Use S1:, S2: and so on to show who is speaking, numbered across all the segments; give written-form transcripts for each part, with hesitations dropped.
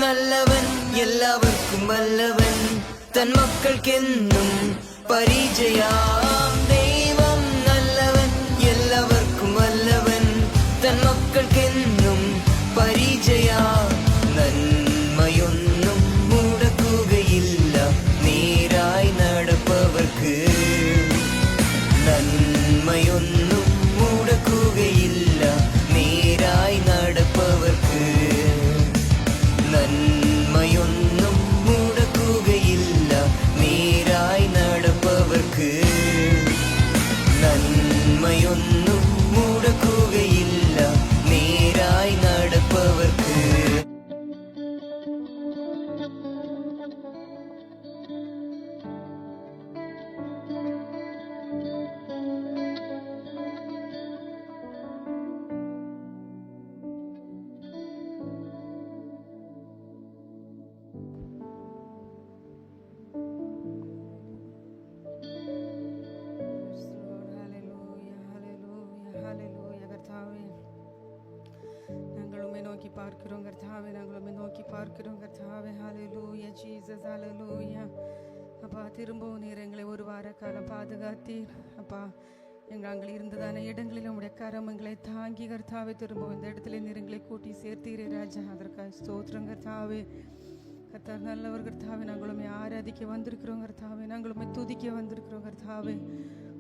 S1: நல்லவன், எல்லாവർക്കും வல்லவன், தன் மக்களுக்கென்னும் பரிச்சயம். தெய்வம் நல்லவன், எல்லாവർക്കും வல்லவன், தன் மக்களுக்கென்னும் பரிச்சயம். നന്മയൊന്നും മുടക്കുകയില്ല നേരായി നടപ്പവർക്ക്. നന്മയൊന്നും മുടക്കുകയില്ല നേരായി നടപ്പവർക്ക്. നന്മയൊന്നും മുടക്കുകയില്ല നേരായി നടപ്പവർക്ക്. നന്മയൊന്നും മുടക്കുകയില്ല നേരായി നടപ്പവർക്ക്.
S2: பார்க்கிறோம் கர்த்தாவே, நாங்களும் நோக்கி பார்க்கிறோம் கர்த்தாவே. ஹல்லேலூயா ஜீசஸ், ஹல்லேலூயா. அப்பா, திரும்பவும் நீர் எங்களை ஒரு வார காலம் பாதுகாத்தீர் அப்பா. நாங்கள் இருந்ததான இடங்களில் உங்களுடைய கரம் எங்களை தாங்கி கர்த்தாவே, திரும்பவும் இந்த இடத்துல நீர் எங்களை கூட்டி சேர்த்தீரே ராஜா. அதற்காக ஸ்தோத்திரம் கர்த்தாவே. கர்த்தர் நல்லவர் கர்த்தாவே. நாங்களுமே ஆராதிக்க வந்திருக்கிறோம் கர்த்தாவே, நாங்களுமே துதிக்க வந்திருக்கிறோம் கர்த்தாவே.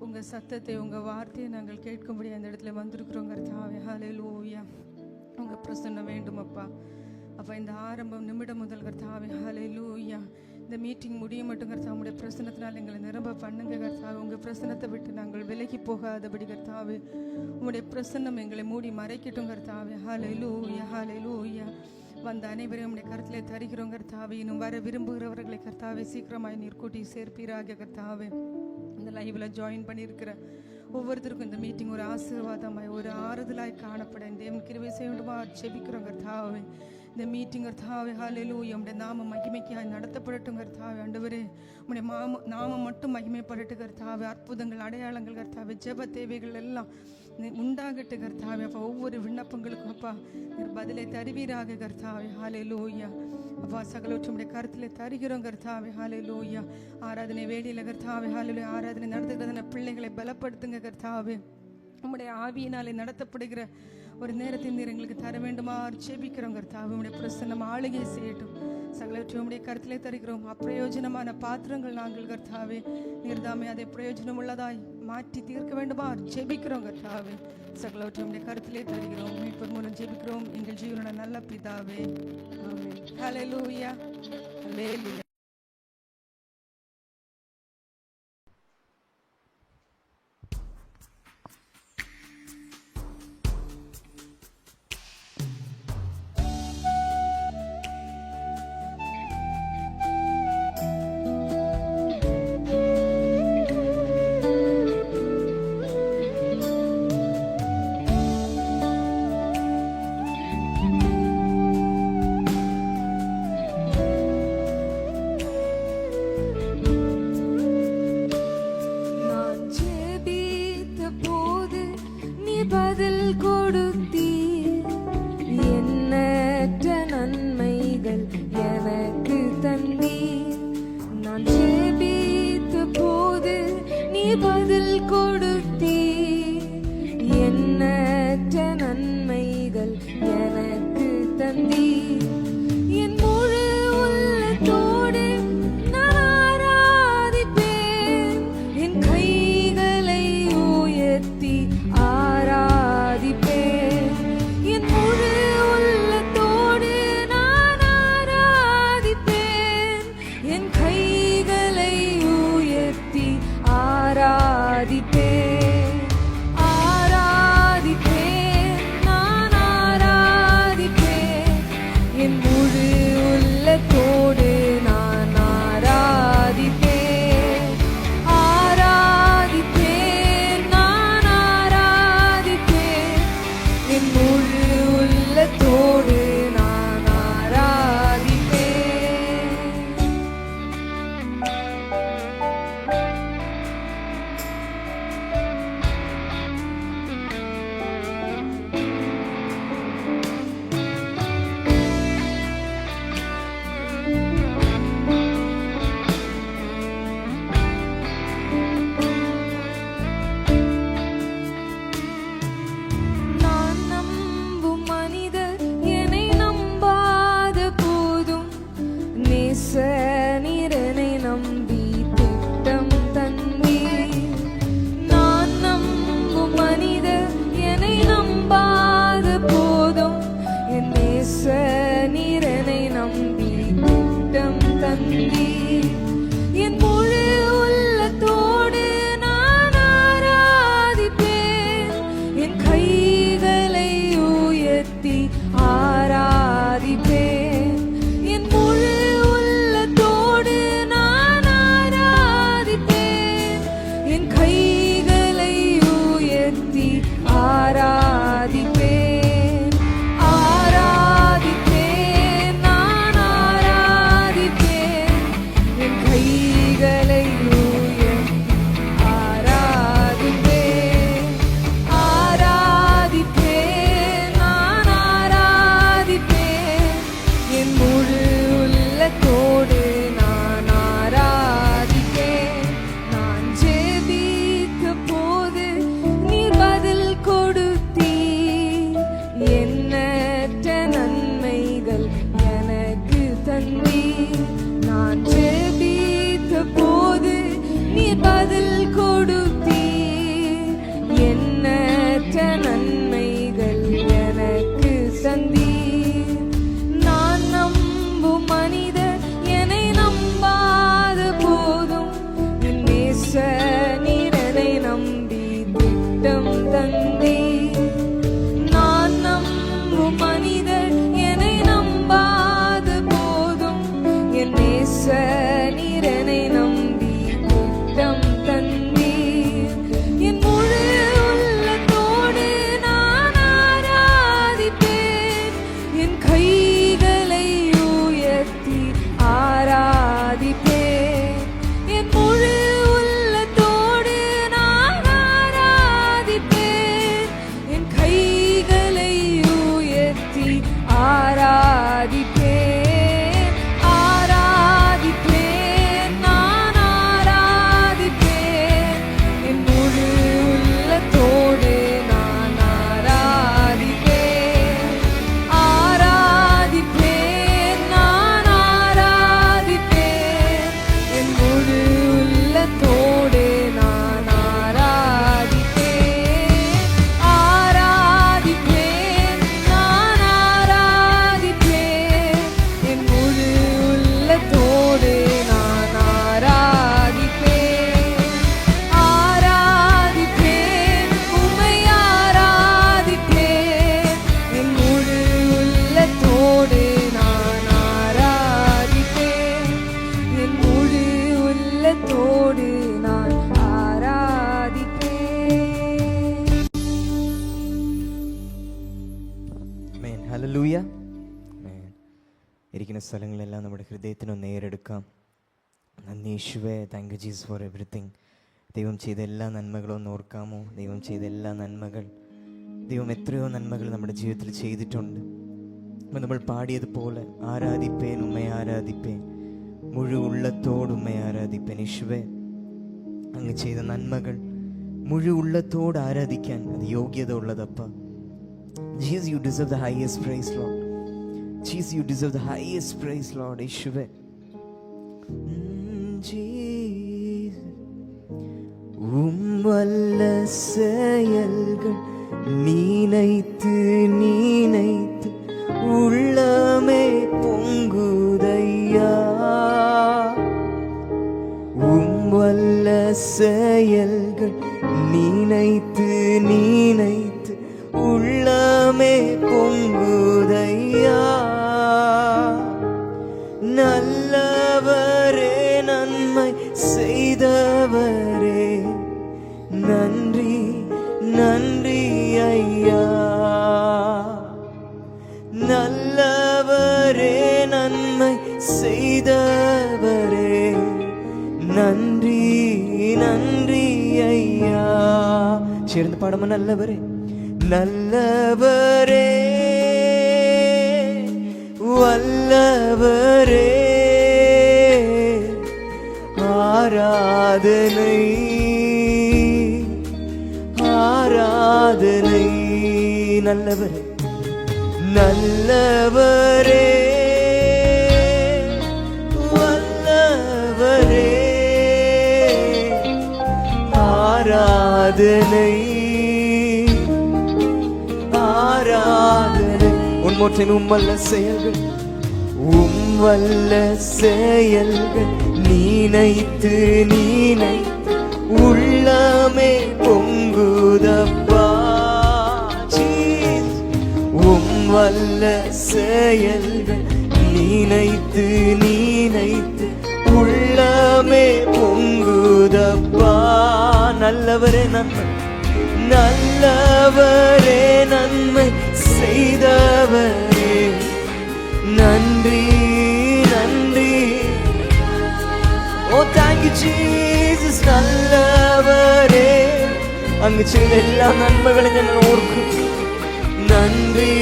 S2: உங்கள் சத்தத்தை, உங்கள் வார்த்தையை நாங்கள் கேட்கும்படி அந்த இடத்துல வந்திருக்கிறோம் கர்த்தாவே. ஹல்லேலூயா. உங்கள் பிரசன்னம் வேண்டும் அப்பா. அப்போ இந்த ஆரம்பம் நிமிடம் முதல் கர்த்தாவே, ஹல்லேலூயா, இந்த மீட்டிங் முடிய மட்டும் கர்த்தாவே உங்களுடைய பிரசன்னத்தினால் எங்களை நிரம்ப பண்ணுங்க கர்த்தாவே. உங்கள் பிரசன்னத்தை விட்டு நாங்கள் விலகி போகாதபடி கர்த்தாவே, உங்களுடைய பிரசன்னம் எங்களை மூடி மறைக்கட்டும் கர்த்தாவே. ஹல்லேலூயா, ஹல்லேலூயா. வந்த அனைவரையும் நம்முடைய கருத்திலே தருகிறோம் கர்த்தாவே. இன்னும் வர விரும்புகிறவர்களை கர்த்தாவே சீக்கிரமாய் நீர் கூட்டி சேர்ப்பீராக கர்த்தாவே. இந்த லைவில் ஜாயின் பண்ணியிருக்கிற ஒவ்வொருத்தருக்கும் இந்த மீட்டிங் ஒரு ஆசீர்வாதமாய், ஒரு ஆறுதலாய் காணப்பட தேவன் கிருபை செய்யுமா ஜெபிக்கிறோம் கர்த்தாவே. இந்த மீட்டிங் கர்த்தாவே, ஹல்லேலூயா, உம்முடைய நாம மகிமைக்காய் நடத்தப்படட்டும் கர்த்தாவே. ஆண்டவரே, உம்முடைய நாமம் மட்டும் மகிமைப்படட்டு கர்த்தாவே. அற்புதங்கள், அடையாளங்கள் கர்த்தாவே, ஜெப தேவைகள் எல்லாம் உண்டாகட்டு கர்த்தாவே. அப்போ ஒவ்வொரு விண்ணப்பங்களுக்கும் அப்பா நீர் பதிலை தருவீராக கர்த்தாவே. ஹல்லேலூயா. அப்பா, சகலவற்றுடைய கருத்தில் தருகிறோம் கர்த்தாவே. ஹல்லேலூயா. ஆராதனை வேலையில் கர்த்தாவே, ஹல்லேலூயா, ஆராதனை நடத்துகிறதான பிள்ளைகளை பலப்படுத்துங்க கர்த்தாவே. உம்முடைய ஆவியினாலே நடத்தப்படுகிற ஒரு நேரத்தில் நீர் எங்களுக்கு தர வேண்டுமா ஜெபிக்கிறோம் கர்த்தாவே. உம்முடைய பிரசன்னம் ஆளுகை செய்யட்டும். சகலவற்றையும் உம்முடைய கருத்திலே தருகிறோம். அப்பிரயோஜனமான பாத்திரங்கள் நாங்கள் கர்த்தாவே. நீர் தாமே அதை பிரயோஜனம் உள்ளதாய் மாற்றி தீர்க்க வேண்டுமா ஜெபிக்கிறோம் கர்த்தாவே. சகலவற்றையும் உம்முடைய கருத்திலே தருகிறோம். மீட்பர் மூலம் ஜெபிக்கிறோம் எங்கள் ஜீவனோட நல்ல பிதாவே. ஆமென். ஹல்லேலூயா, ஹல்லேலூயா.
S3: ஆராதிப்பேன்.
S2: நீரனை நம்பி திட்டம் தந்தீர். நான் நம்பும் மனிதர் என்னை நம்பாத போதும் என் நேச நீரனை நம்பி திட்டம் தந்தீர். என் முழு உள்ளத்தோடு நான் ஆராதிப்பேன். என் கைகளை உயர்த்தி ஆராதிப்பேன். என் முழு உள்ளத்தோடு நான் ஆராதிப்பேன். என் கைகளை உயர்த்தி ஆராதிப்பேன். ஆராதிப்பேன், நான் ஆராதிப்பேன். என் கைகளை உயர்த்தி ஆராதிப்பேன். ஆராதிப்பேன், நான் ஆராதிப்பேன். என் முழு உள்ளத்தோடு நான் ஆராதிப்பேன். நான் ஜெபித்த போது நீர் பதில் கொடுத்தீர். எண்ணற்ற நன்மைகள் எனக்கு தந்தீர். நான் ஜெபித்த போது நீர் பதில் கொடுத்தீர். எண்ணற்ற நன்மைகள் எனக்கு தந்தீர். நான் நம்பும் மனிதர் என்னை நம்பாத போதும் என் நேச நீரனை நம்பி திட்டம் தந்தீர். நான் நம்பும் மனிதர் என்னை நம்பாத போதும் என் நேச நீரனை நம்பி திட்டம் தந்தீர். என் முழு உள்ளத்தோடு நான் ஆராதிப்பேன். என் கைகளை உயர்த்தி ஆராதிப்பேன். என் முழு உள்ளத்தோடு நான் ஆராதிப்பேன். என் கைகளை உயர்த்தி ஆராதிப்பேன். ஆராதிப்பேன், நான் ஆராதிப்பேன். என் முழு உள்ளத்தோடு நான் ஆராதிப்பேன். ஆராதிப்பேன், நான் ஆராதிப்பேன். என் முழு உள்ளத்தோடு நான் ஆராதிப்பேன். ஆராதிப்பேன், நான் ஆராதிப்பேன். என் முழு உள்ளத்தோடு நான் ஆராதிப்பேன். ஆராதிப்பேன், உம்மை ஆராதிப்பேன். என் முழு உள்ளத்தோடு நான் ஆராதிப்பேன். என் முழு உள்ளத்தோடு நான் ஆராதிப்பேன்.
S1: Amen. Hallelujah. Amen. ഇരിക്കുന്ന സ്ഥലങ്ങളെല്ലാം നമ്മുടെ ഹൃദയത്തിനൊന്ന് നേരെടുക്കാം. നന്ദി യേശുവേ, thank you Jesus four everything. ദൈവം ചെയ്ത എല്ലാ നന്മകളും ഒന്ന് ഓർക്കാമോ? ദൈവം ചെയ്ത എല്ലാ നന്മകൾ, ദൈവം എത്രയോ നന്മകൾ നമ്മുടെ ജീവിതത്തിൽ ചെയ്തിട്ടുണ്ട്. അപ്പം നമ്മൾ പാടിയതുപോലെ ആരാധിപ്പേൻ, ഉമ്മയെ ആരാധിപ്പേൻ, മുഴു ഉള്ളത്തോട് ഉമ്മയെ ആരാധിപ്പേൻ. യേശുവേ, അങ്ങ് ചെയ്ത നന്മകൾ മുഴു ഉള്ളത്തോട് ആരാധിക്കാൻ അത് യോഗ്യത ഉള്ളതപ്പ. Jesus, you deserve the highest praise, Lord. Jesus, you deserve the highest praise, Lord. യേശുവേ, Jesus, வல்ல செயல்கள் நீனைத்து நீனைத்து உள்ளமே பொங்குதையா. வல்ல செயல்கள் நீனைத்து நீனைத்து உள்ளமே பொங்குதையா. நல்லவரே, நன்மை செய்தவரே, நன்றி நன்றி ஐயா. நல்லவரே, நன்மை செய்தவரே, நன்றி நன்றி ஐயா. சேர்ந்து பாடமா? நல்லவரே, நல்லவரே, வல்லவரே, ஆராதனை ஆராதனை. நல்லவரே, நல்லவரே, ஆராதனை ஆராதனை. உன்மோற்றின் உம்மல்ல செயல்கள், உம்வல்ல செயல்கள் நீனைத்து நீனைத்து உள்ளமே பொங்குதப்பா. உம்வல்ல செயல்கள் நீனைத்து நீனைத்து உள்ளமே பொங்குதப்பா. நல்லவரே நன்மை, நல்லவரே நன்மை செய்தவரே நன்றி நன்றி. ஓ thank you Jesus. நல்லவரே, അങ്ങ് ചെയ്ത എല്ലാ നന്മകളും ഞങ്ങൾ ഓർക്കും. നന്ദി.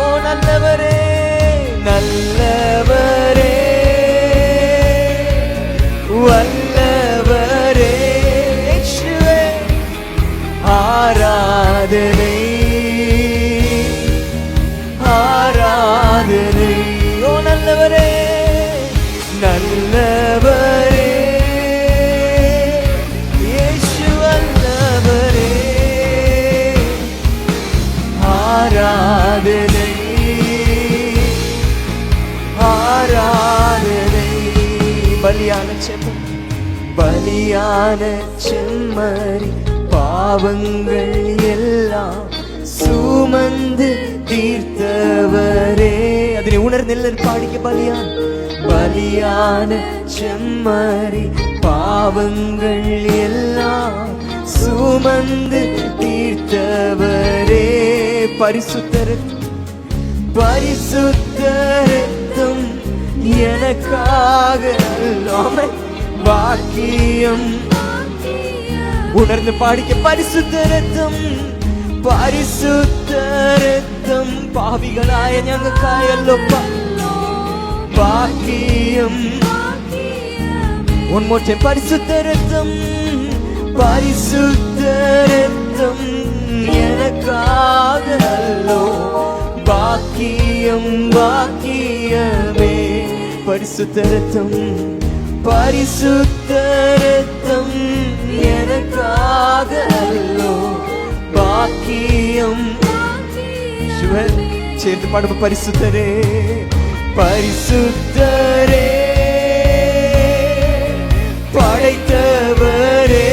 S1: ഓ നല്ലവരേ നല്ലവരേ വല്ലവരേ യേശുവേ ആരാധனை ஆராதனை. ஓ நல்லவரே நல்லவரே இயேசு நல்லவரே ஆராதனை ஆராதனை. பலியான செம்மறி, பலியான செம்மறி பாவங்கள் எல்லாம் சுமந்து தீர்த்தவரே. അതിനെ ഉണർന്നെല്ലാവരും പാടിക്ക. ബലിയാൻ ബലിയാന ചെമ്മറി പാവങ്ങൾ എല്ലാം சுமந்து தீர்த்தவரே. பரிசுத்தரும் பரிசுத்தரும் எனக்காக பாக்கியம். ഉണർന്ന് പാടിക്ക. പരിശുദ്ധരത്വം പരിശുദ്ധരത്വം പാപികളായ ഞങ്ങൾക്കായല്ലോ ഭാഗ്യം. ഒന്നോട്ടെ പരിശുദ്ധരത്വം പരിശുദ്ധരത്വം எனக்காகല്ലോ ഭാഗ്യം ഭാഗ്യമേ. പരിശുദ്ധരത്വം പരിശുദ്ധരത്വം எனக்காகല്ലോ ഭാഗ്യം. ചേർത്ത് പാടുമ്പോ പരിശുദ്ധരേ പരിശുദ്ധരേ படைத்தவரே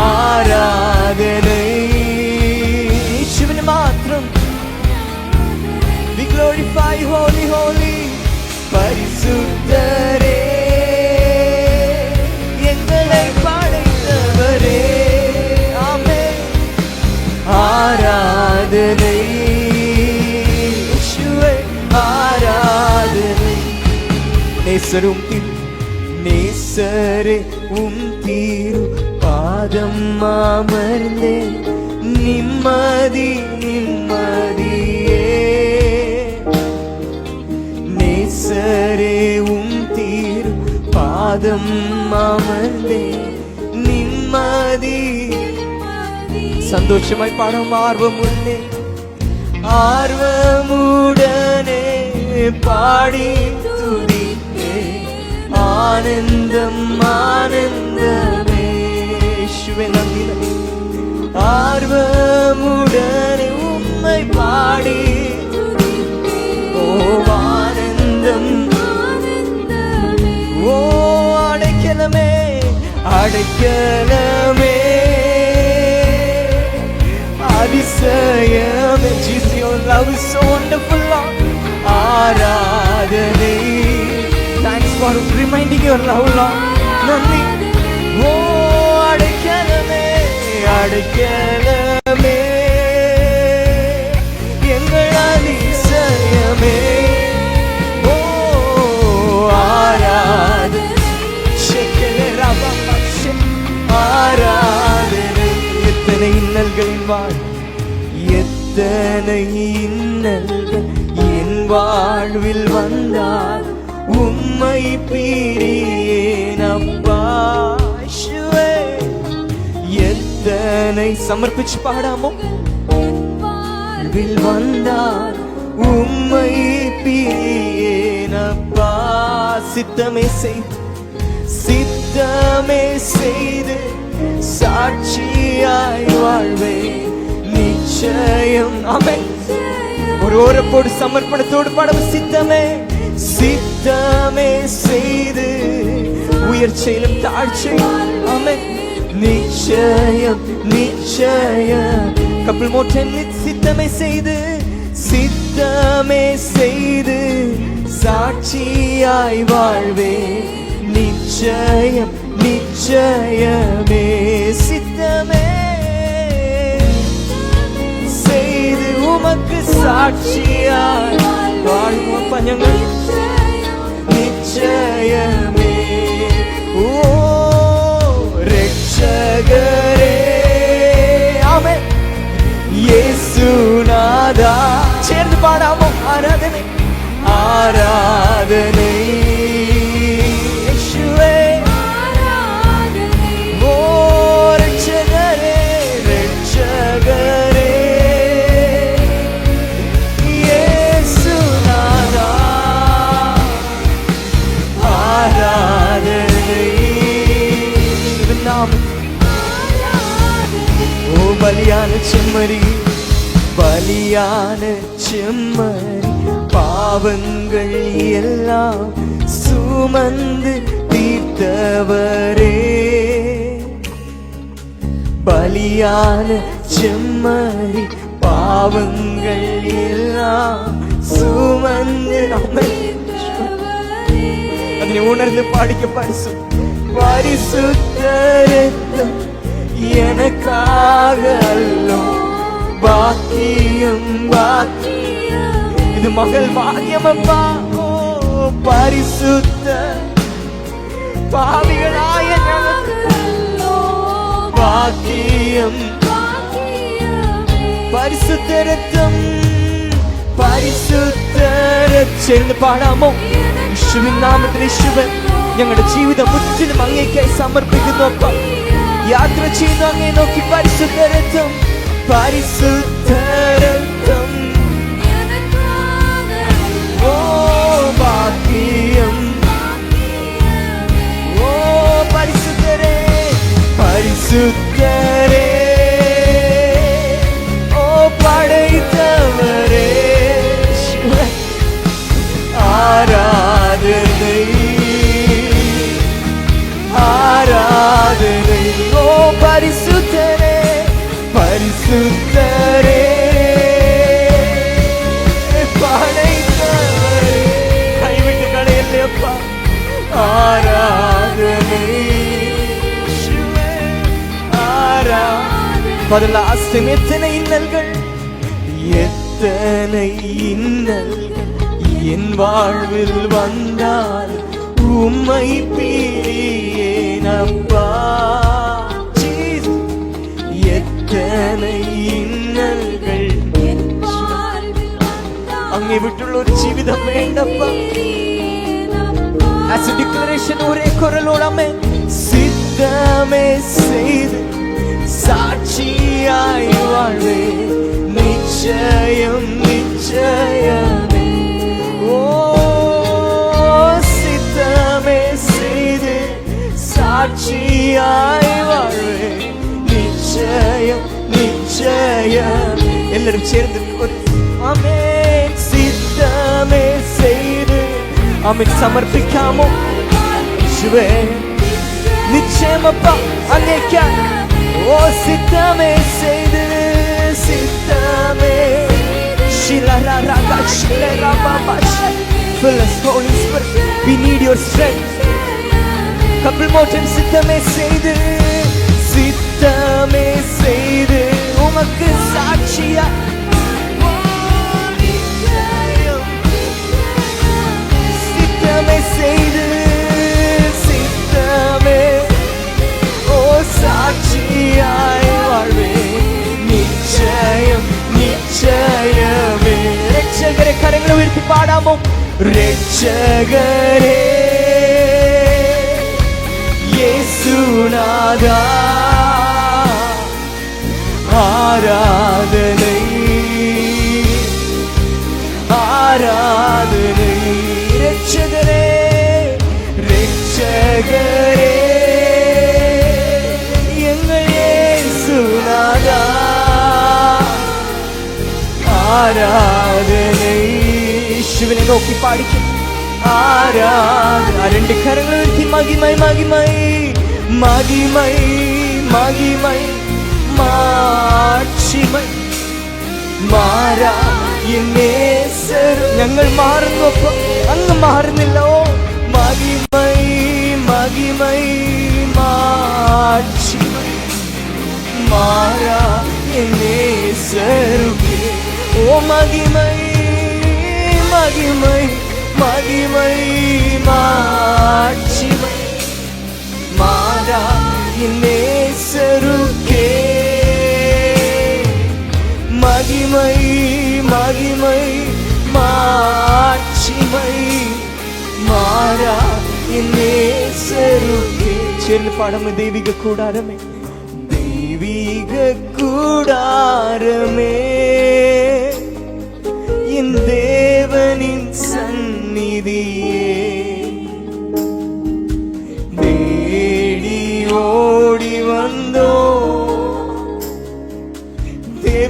S1: ஆராதனை சிவன் மாத்திரம். We glorify holy holy. பரிசுத்தரே எங்களை படைத்தவரே ஆமென். ஆராதனை இயேசுவே ஆராதனை. நேசரும் நேசரே தீரு பாதம் அமர்ந்தே நிம்மதி நிம்மதியே. நேசரே தீரு பாதம் அமர்ந்தே நிம்மதி. சந்தோஷமாய் பாடும் ஆர்வமுடனே ஆர்வமுடனே பாடி துதிப்பே. ஆனந்தம் ஆனந்தமே യേശുവേ നന്ദി. ஆர்வமுடனே உம்மை பாடி ஓ ஆனந்தம். ஓ அடைக்கலமே அடைக்கலமே அதிசயமே. Jesus, your love is so wonderful, Lord. ஆராதனை. Thanks for reminding your love, Lord. நன்றி. ஓ அடைக்கலமே அடைக்கலமே எங்கள் அதிசயமே. ஓ ஆராதனை ஆராதனை. எத்தனை இன்னல்களின் வாழ் எத்தனை இன்னல்கள் என் வாழ்வில் வந்தால் உம்மை பிரியேனப்பா. எத்தனை சமர்ப்பிச்சு பாடாமோ வாழ்வில் வந்தால் உம்மை பிரியேனப்பா. சித்தமே செய்து சித்தமே செய்து சாட்சியாய் வாழ்வே நிச்சயம். ஆமென். ஒரு ஓரப்போடு சமர்ப்பணத்தோடு பாடும். சித்தமே சித்தமே செய்து உயர்ச்சியிலும் தாழ்ச்சியிலும். ஆமென். நிச்சயம் நிச்சயம். couple more 10 minutes. சித்தமே செய்து சித்தமே செய்து சாட்சியாய் வாழ்வே நிச்சயம் நிச்சயமே. சித்தமே செய்து உமக்கு சாட்சியாய் வாழ்வோம் பஞ்சங்கள் நிச்சயமே. ஓ ரட்சகரே. ஆமென். இயேசுநாதா. சேர்ந்து பாடாமோ. ஆராதனை ஆராதனை இயேசுவே. ஓ ரட்சகரே ரட்சகரே இயேசுநாதா. ஆராதனை நாம. ஓ பலியான செம்மறி பலியான செம்மறி பாவங்கள் எல்லாம் சுமந்து தீர்த்தவரே. பலியான செம்மறி பாவங்கள் எல்லாம் சுமந்து. அதனை உணர்ந்து பாடிக்க. பரிசுத்த ரத்தம் எனக்காக அல்லோ பாக்கியம் பாக்கியம். இது மகள் பாக்கியம் அப்பா. ஓ பரிசுத்த பாவிகளாய பாக்கியம் பரிசுத்த ரத்தம் பரிசுத்த ചേർന്ന് പാടാമോ? യേശുവിൻ നാമത്തിൽ യേശുവൻ ഞങ്ങളുടെ ജീവിതം മുற்றிലും അങ്ങേക്കായി സമർപ്പിക്കുന്നു. അപ്പ യാത്ര ചെയ്യുന്നു അങ്ങേ നോക്കി. പരിശുദ്ധ രക്തം പരിശുദ്ധ രക്തം. ഓ ഭാഗ്യം. ഓ പരിശുദ്ധരേ പരിശുദ്ധരേ. ഓ പടൈത്തവരേ ஆராதனை ஆராதனை. ஓ பரிசுத்தரே பரிசுத்தரே படைத்தவரே கைவிட்டு கடையல்லையப்பா. ஆராதனை ஆராதனை. எத்தனை இன்னல்கள் எத்தனை இன்னல்கள் என் வாழ்வில் வந்தால் உம்மை பிரியேனப்பா. எத்தனை இன்னல்கள் அங்கே விட்டுள்ள ஒரு ஜீவிதம் வேண்டப்பா. As a declaration ஒரே குரலோடாமே சித்தமே செய்து சாட்சியாய் வாழ்வே நிச்சயம் நிச்சயமே. ஓ சித்தமே செய்து சாட்சியாய் வாழ்வே நிச்சயம் நிச்சயம். எல்லாரும் சேர்ந்து ஆமென். சித்தமே செய்து ஆமென் சமர்ப்பிக்காமோ യേശുവേ நிச்சயமப்பா அங்கேக்காய். ஓ சித்தமே செய்து சித்தமே. Fill us, Holy Spirit. We need your strength. Couple more times. சித்தமே செய்து சித்தமே செய்து உமக்கு சாட்சியா சித்தமே செய்து சித்தமே. ஓ சாட்சியாய் வாழ்வே நிச்சயம் நிச்சயமே. ரட்சகரே கரங்களை உயர்த்தி பாடாமோ? ரட்சகரே இயேசுநாதா ஆராதனை ஆராதனை. ரட்சகரே ആരാധനൈ യേശുവിനെ നോക്കി പാടിക്കും ആരാധന രണ്ട് കരങ്ങൾ ഉയർത്തി മഹിമൈ മഹിമൈ മഹിമൈ മഹിമൈ മാക്ഷിമൈ മാറാ ഞങ്ങൾ മാറുന്നു അങ്ങ് മാറുന്നില്ലോ മഹിമൈ മഹിമൈ മാക്ഷിമൈ മാറാ എന്നേസരുകേ ഓ മഹിമൈ മഹിമൈ മഹിമൈ മാക്ഷിമൈ മാറാ എന്നേസരുകേ மகிமை மகிமை மாட்சிமை மாறா എന്നേസരുകേ ചേർന്ന് പാടും ദൈവിക കൂടാരമേ ദൈവിക കൂടാരമേ എൻ ദേവനിൻ സന്നിധിയേ തേടി ഓടി വന്നോ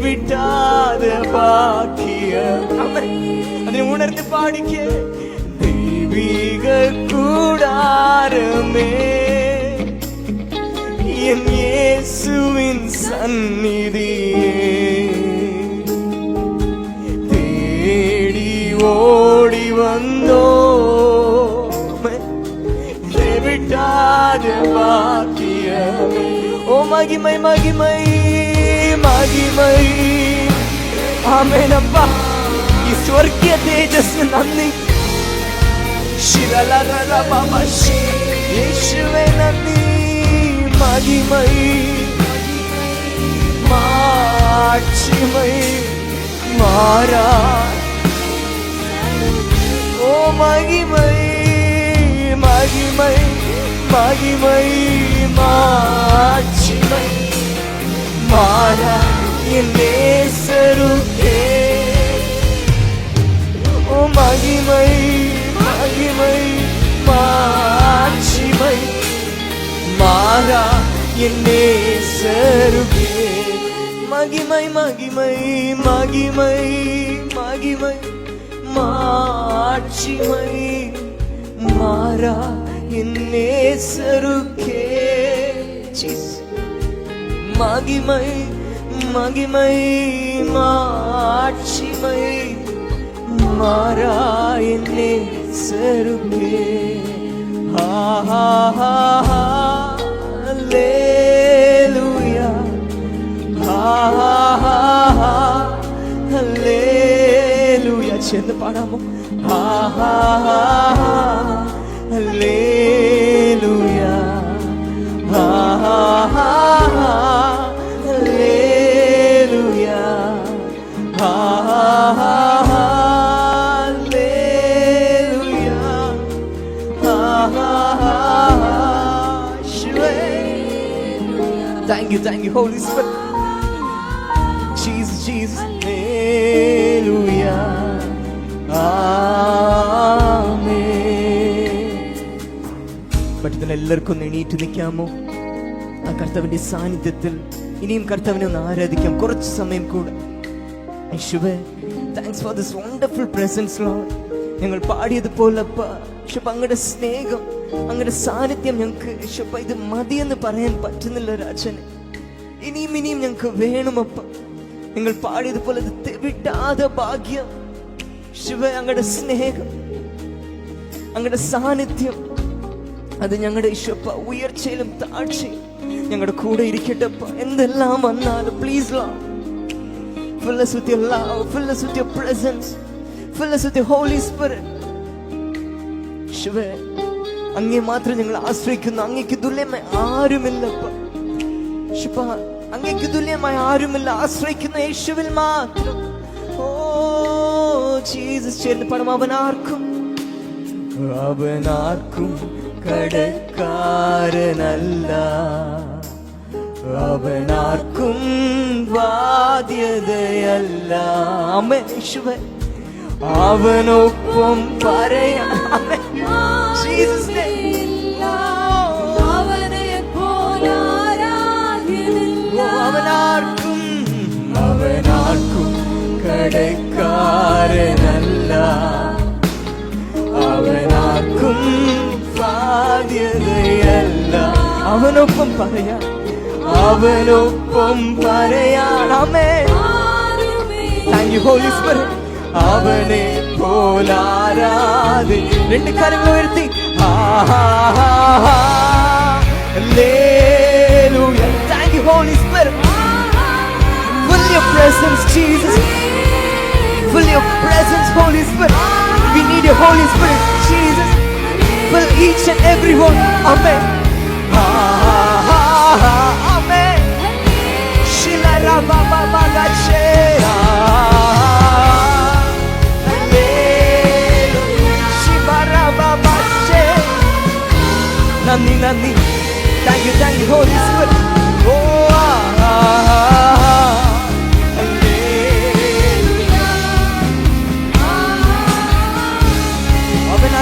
S1: വിട്ടാതെ അതിനെ ഉണർന്ന് പാടിക്ക ദൈവിക കൂടാരമേ എൻ യേശുവിൻ സന്നിധിയേ തേടി ഓടി വന്നോ വിട്ടാതെ ഓ മഹിമൈ മഹിമൈ മഹിമൈ ആമേനപ്പ ഈ സ്വർഗീയ തേജസ്സിന് നന്ദി യേശുവേ നന്ദി മഹിമൈ മാക്ഷിമൈ മാറാ ഓ മഹിമൈ മഹിമൈ മഹിമൈ മാക്ഷിമൈ மாறா എന്നേசருகே ஓ மகிமை மகிமை மாட்சிமை மாறா എന്നേசருகே மகிமை மகிமை மகிமை மகிமை மாட்சிமை மாறா എന്നേசருகே மகிமை மகிமை மாட்சிமை மாறா എന്നേசருகே ஹல்லேலூயா ஹல்லேலூயா சேர்ந்து பாடாமோ ஹல்லேலூயா Thank you, Holy Spirit. Jesus, Jesus. Hallelujah. Amen. പറ്റുന്ന എല്ലാവർക്കും എണീറ്റ് നിൽക്കാമോ? ആ കർത്താവിന്റെ സാന്നിധ്യത്തിൽ ഇനിയും കർത്താവിനെ ഒന്ന് ആരാധിക്കാം കുറച്ച് സമയം കൂടെ. യേശുവേ, thanks for this wonderful presence, Lord. ഞങ്ങൾ പാടിയതുപോലെ അങ്ങയുടെ സ്നേഹം, അങ്ങയുടെ സാന്നിധ്യം ഞങ്ങൾക്ക് ഇത് മതിയെന്ന് പറയാൻ പറ്റുന്നില്ല രാജനെ. ഇനിയും ഇനിയും ഞങ്ങൾക്ക് വേണമപ്പ. നിങ്ങൾ പാടിയതുപോലെ വിടാതെ ഭാഗ്യം ശിവ, അങ്ങയുടെ സ്നേഹം, അങ്ങയുടെ സാന്നിധ്യം അത് ഞങ്ങളുടെ ഈശോപ്പ ഉയർച്ചയിലും താഴ്ചയും ഞങ്ങളുടെ കൂടെ ഇരിക്കട്ടെപ്പ. എന്തെല്ലാം വന്നാലും please Lord, fill us with your love, fill us with your presence, fill us with your Holy Spirit. ശിവേ, അങ്ങേ മാത്രം ഞങ്ങൾ ആശ്രയിക്കുന്നു. അങ്ങേക്ക് തുല്യമായി ആരുമില്ലപ്പ. ശിവ, അങ്ങേക്ക് തുല്യമായി ആരുമില്ല. ആശ്രയിക്കുന്ന യേശുവിൽ മാത്രം. ഓ ജീസസ്, ചേർന്ന് പാടും. അവനാർക്കും കടക്കാരനല്ല, അവനാർക്കും ബാധ്യതയല്ല. ആമേൻ. യേശുവേ, അവനൊപ്പം പറയാൻ അവനാർക്കും കടക്കാരനല്ല, അവനാക്കും ബാധ്യതയല്ല. അവനൊപ്പം പറയാ, അവനൊപ്പം പറയാണമേ. Thank you Holy Spirit. അവനെ പോലാരാധി. രണ്ട് കരങ്ങൾ ഉയർത്തി ഹല്ലേലൂയ. Thank you Holy Spirit. Fill your presence, Jesus. Fill your presence, Holy Spirit. We need your Holy Spirit, Jesus. Fill each and every one. Amen. Amen. Shila Rama Mama Gachera. Hallelujah. Shiva Rama Mache. Nandi Nandi. Thank you, Holy Spirit. Oh,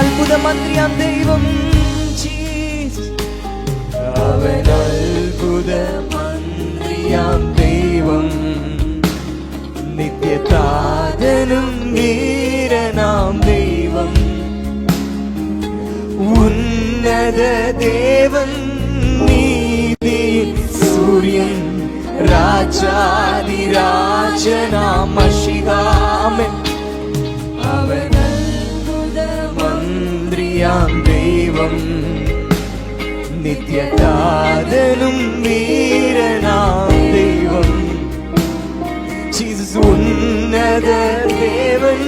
S1: അത്ഭുത മന്ത്രിയാം ദൈവം, Jesus. അവൻ അത്ഭുത മന്ത്രിയാം ദൈവം, നിത്യതാതനും വീരനാം ദൈവം, ഉന്നത ദേവൻ, നീതി സൂര്യൻ, രാജാതിരാജനാം മശിഹാമൻ. അവൻ മന്ത്രിയാം ദൈവം, നിത്യതാതനും വീരനാം ദൈവം, ജീസസ്. ഉന്നത ദേവൻ,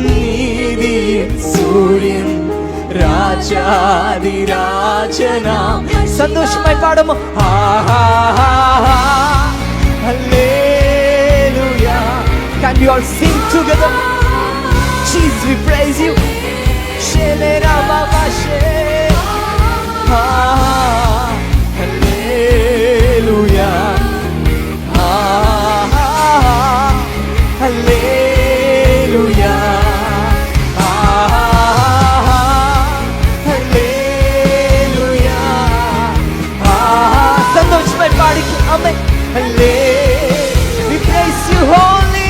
S1: നീതി സൂര്യൻ, രാജാതിരാജനാം. സന്തോഷമായി പാടുമോ? Hallelujah. Can we all sing together? Jesus, we praise you. Hallelujah. Hallelujah. Hallelujah. സന്തോഷമായി പാടിക്കും. ആമേൻ. We praise you, holy.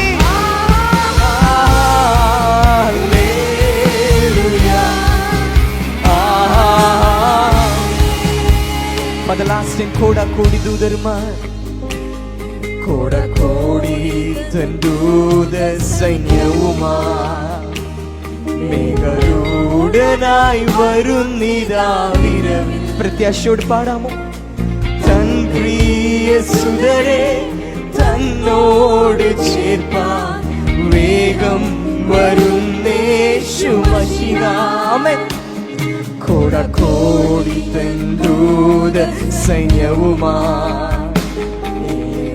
S1: കോടാക്കോടി ദൂതന്മാർ, കോടാക്കോടി തൻ ദൂത സൈന്യവുമാ മേഘരൂഢനായി വരുന്നിതാ വിരവിൽ. പ്രത്യാശയോട് പാടാമോ? തൻ പ്രിയ സുതരെ തന്നോട് ചേർപ്പാൻ വേഗം വരുന്നേശു മശിഹാമേ. കോടാക്കോടി തൻ ദൂത സൈന്യവുമായി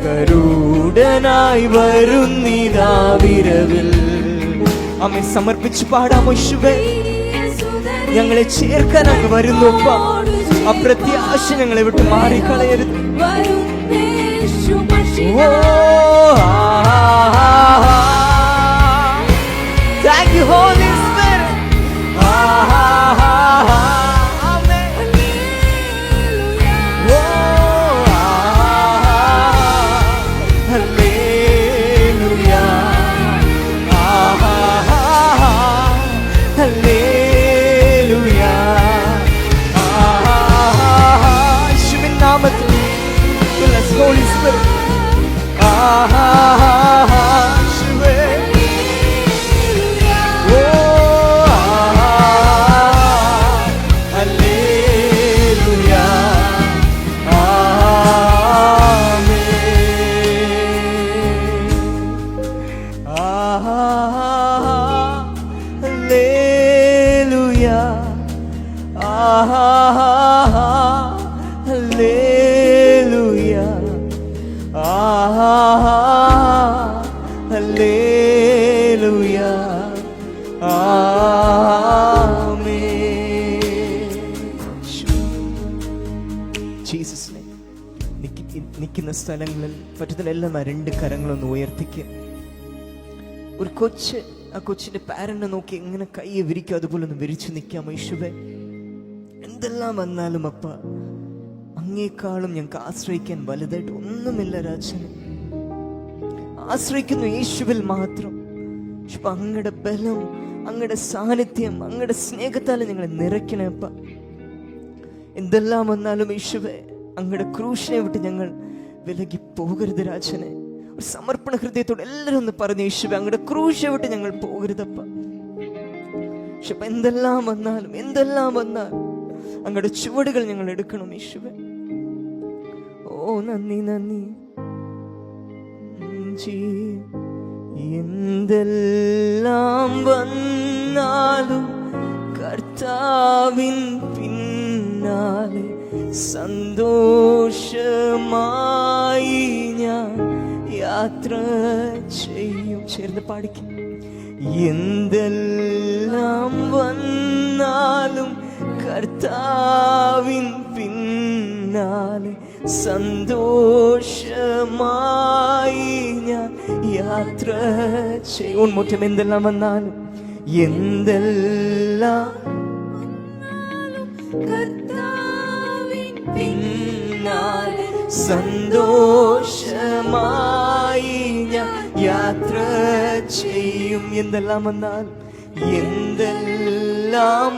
S1: ഗരുഡനായി വരുന്നിതാ വിരവിൽ. അമ്മേ സമർപ്പിച്ച് പാടാമോ? യേശുവേ, ഞങ്ങളെ ചേർക്കാൻ അങ്ങ് വരുന്നു. അപ്രത്യാശ ഞങ്ങളെ വിട്ട് മാറിക്കളയരുത്. Thank you, Holy Spirit. Holy Spirit. നിൽക്കുന്ന സ്ഥലങ്ങളിൽ പറ്റത്തിലെല്ലാം ആ രണ്ട് കരങ്ങളൊന്ന് ഉയർത്തിക്കുക. ഒരു കൊച്ച് ആ കൊച്ചിന്റെ പാരന്റിനെ നോക്കി എങ്ങനെ കൈ വിരിക്കും അതുപോലെ ഒന്ന് വിരിച്ചു നിൽക്കാം. യേശുവേ, എന്തെല്ലാം വന്നാലും അപ്പ അങ്ങേക്കാളും ഞങ്ങൾക്ക് ആശ്രയിക്കാൻ വലുതായിട്ട് ഒന്നുമില്ല രാജന്. ആശ്രയിക്കുന്നു യേശുവിൽ മാത്രം. അങ്ങയുടെ ബലം, അങ്ങയുടെ സാന്നിധ്യം, അങ്ങയുടെ സ്നേഹത്താൽ ഞങ്ങളെ നിറയ്ക്കണേ അപ്പ. എന്തെല്ലാം വന്നാലും യേശുവേ, അങ്ങയുടെ ക്രൂശിനെ വിട്ട് ഞങ്ങൾ വിലകി പോകരുത് രാജനെ. ഒരു സമർപ്പണ ഹൃദയത്തോടെ എല്ലാവരും ഒന്ന് പറഞ്ഞു, യേശുവേ അങ്ങയുടെ ക്രൂശെ വിട്ട് ഞങ്ങൾ പോകരുതപ്പ. പക്ഷെ എന്തെല്ലാം വന്നാലും അങ്ങയുടെ ചുവടുകൾ ഞങ്ങൾ എടുക്കണം യേശുവേ. ഓ നന്ദി നന്ദി. എന്തെല്ലാം വന്നാലും കർത്താവിൻ പിന്നാലെ സന്തോഷമായി ഞാൻ യാത്ര ചെയ്യും. ചേർന്ന് പാടിക്കും. എന്തെല്ലാം വന്നാലും കർത്താവിൻ പിന്നാലെ സന്തോഷമായി ഞാൻ യാത്ര ചെയ്യും. മുറ്റം എന്തെല്ലാം വന്നാലും കർത്താവിൻ പിന്നാലെ സന്തോഷമായി ഞാൻ യാത്ര ചെയ്യും. എന്തെല്ലാം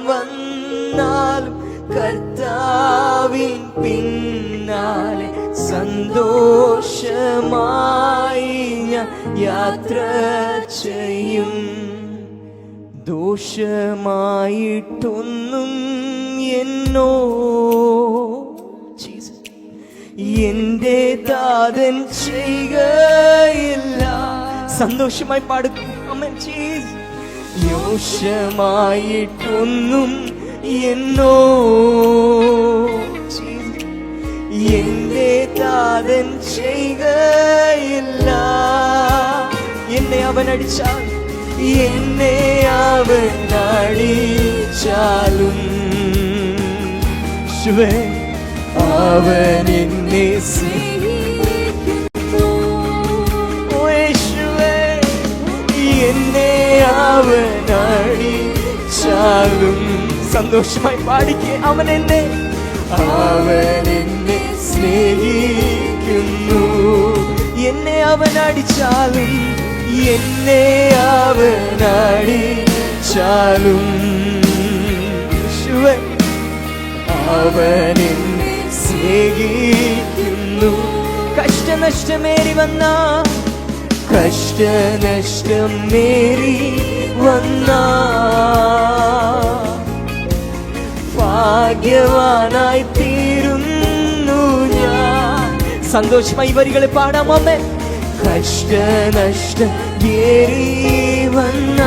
S1: വന്നാലും കർത്താവിൻ പിന്നാലെ സന്തോഷമായി ഞാൻ യാത്ര ചെയ്യും. ദോഷമായിട്ടൊന്നും എന്നോ എന്റെ താതൻ ചെയ്യുകയില്ല. സന്തോഷമായി പാടുക. ദോഷമായിട്ടൊന്നും എന്നോ എന്റെ താതൻ ചെയ്യുകയില്ല. എന്നെ അവൻ അടിച്ചാൽ അവൻ എന്നെ സ്നേഹിക്കുന്നു. എന്നെ അവൻ അടിച്ചാലും സന്തോഷമായി പാടിക്കേ. അവൻ എന്നെ സ്നേഹിക്കുന്നു. എന്നെ അവൻ അടിച്ചാലും അവൻ അടിച്ചാലും അവൻ എന്നെ സ്നേഹിക്കുന്നു. കഷ്ടനഷ്ടമേറി വന്ന ഭാഗ്യവാനായി തീരുന്നു ഞാൻ. സന്തോഷമായി വരികളെ പാടാം. അമ്മേ കഷ്ടനഷ്ടം ഏറി വന്ന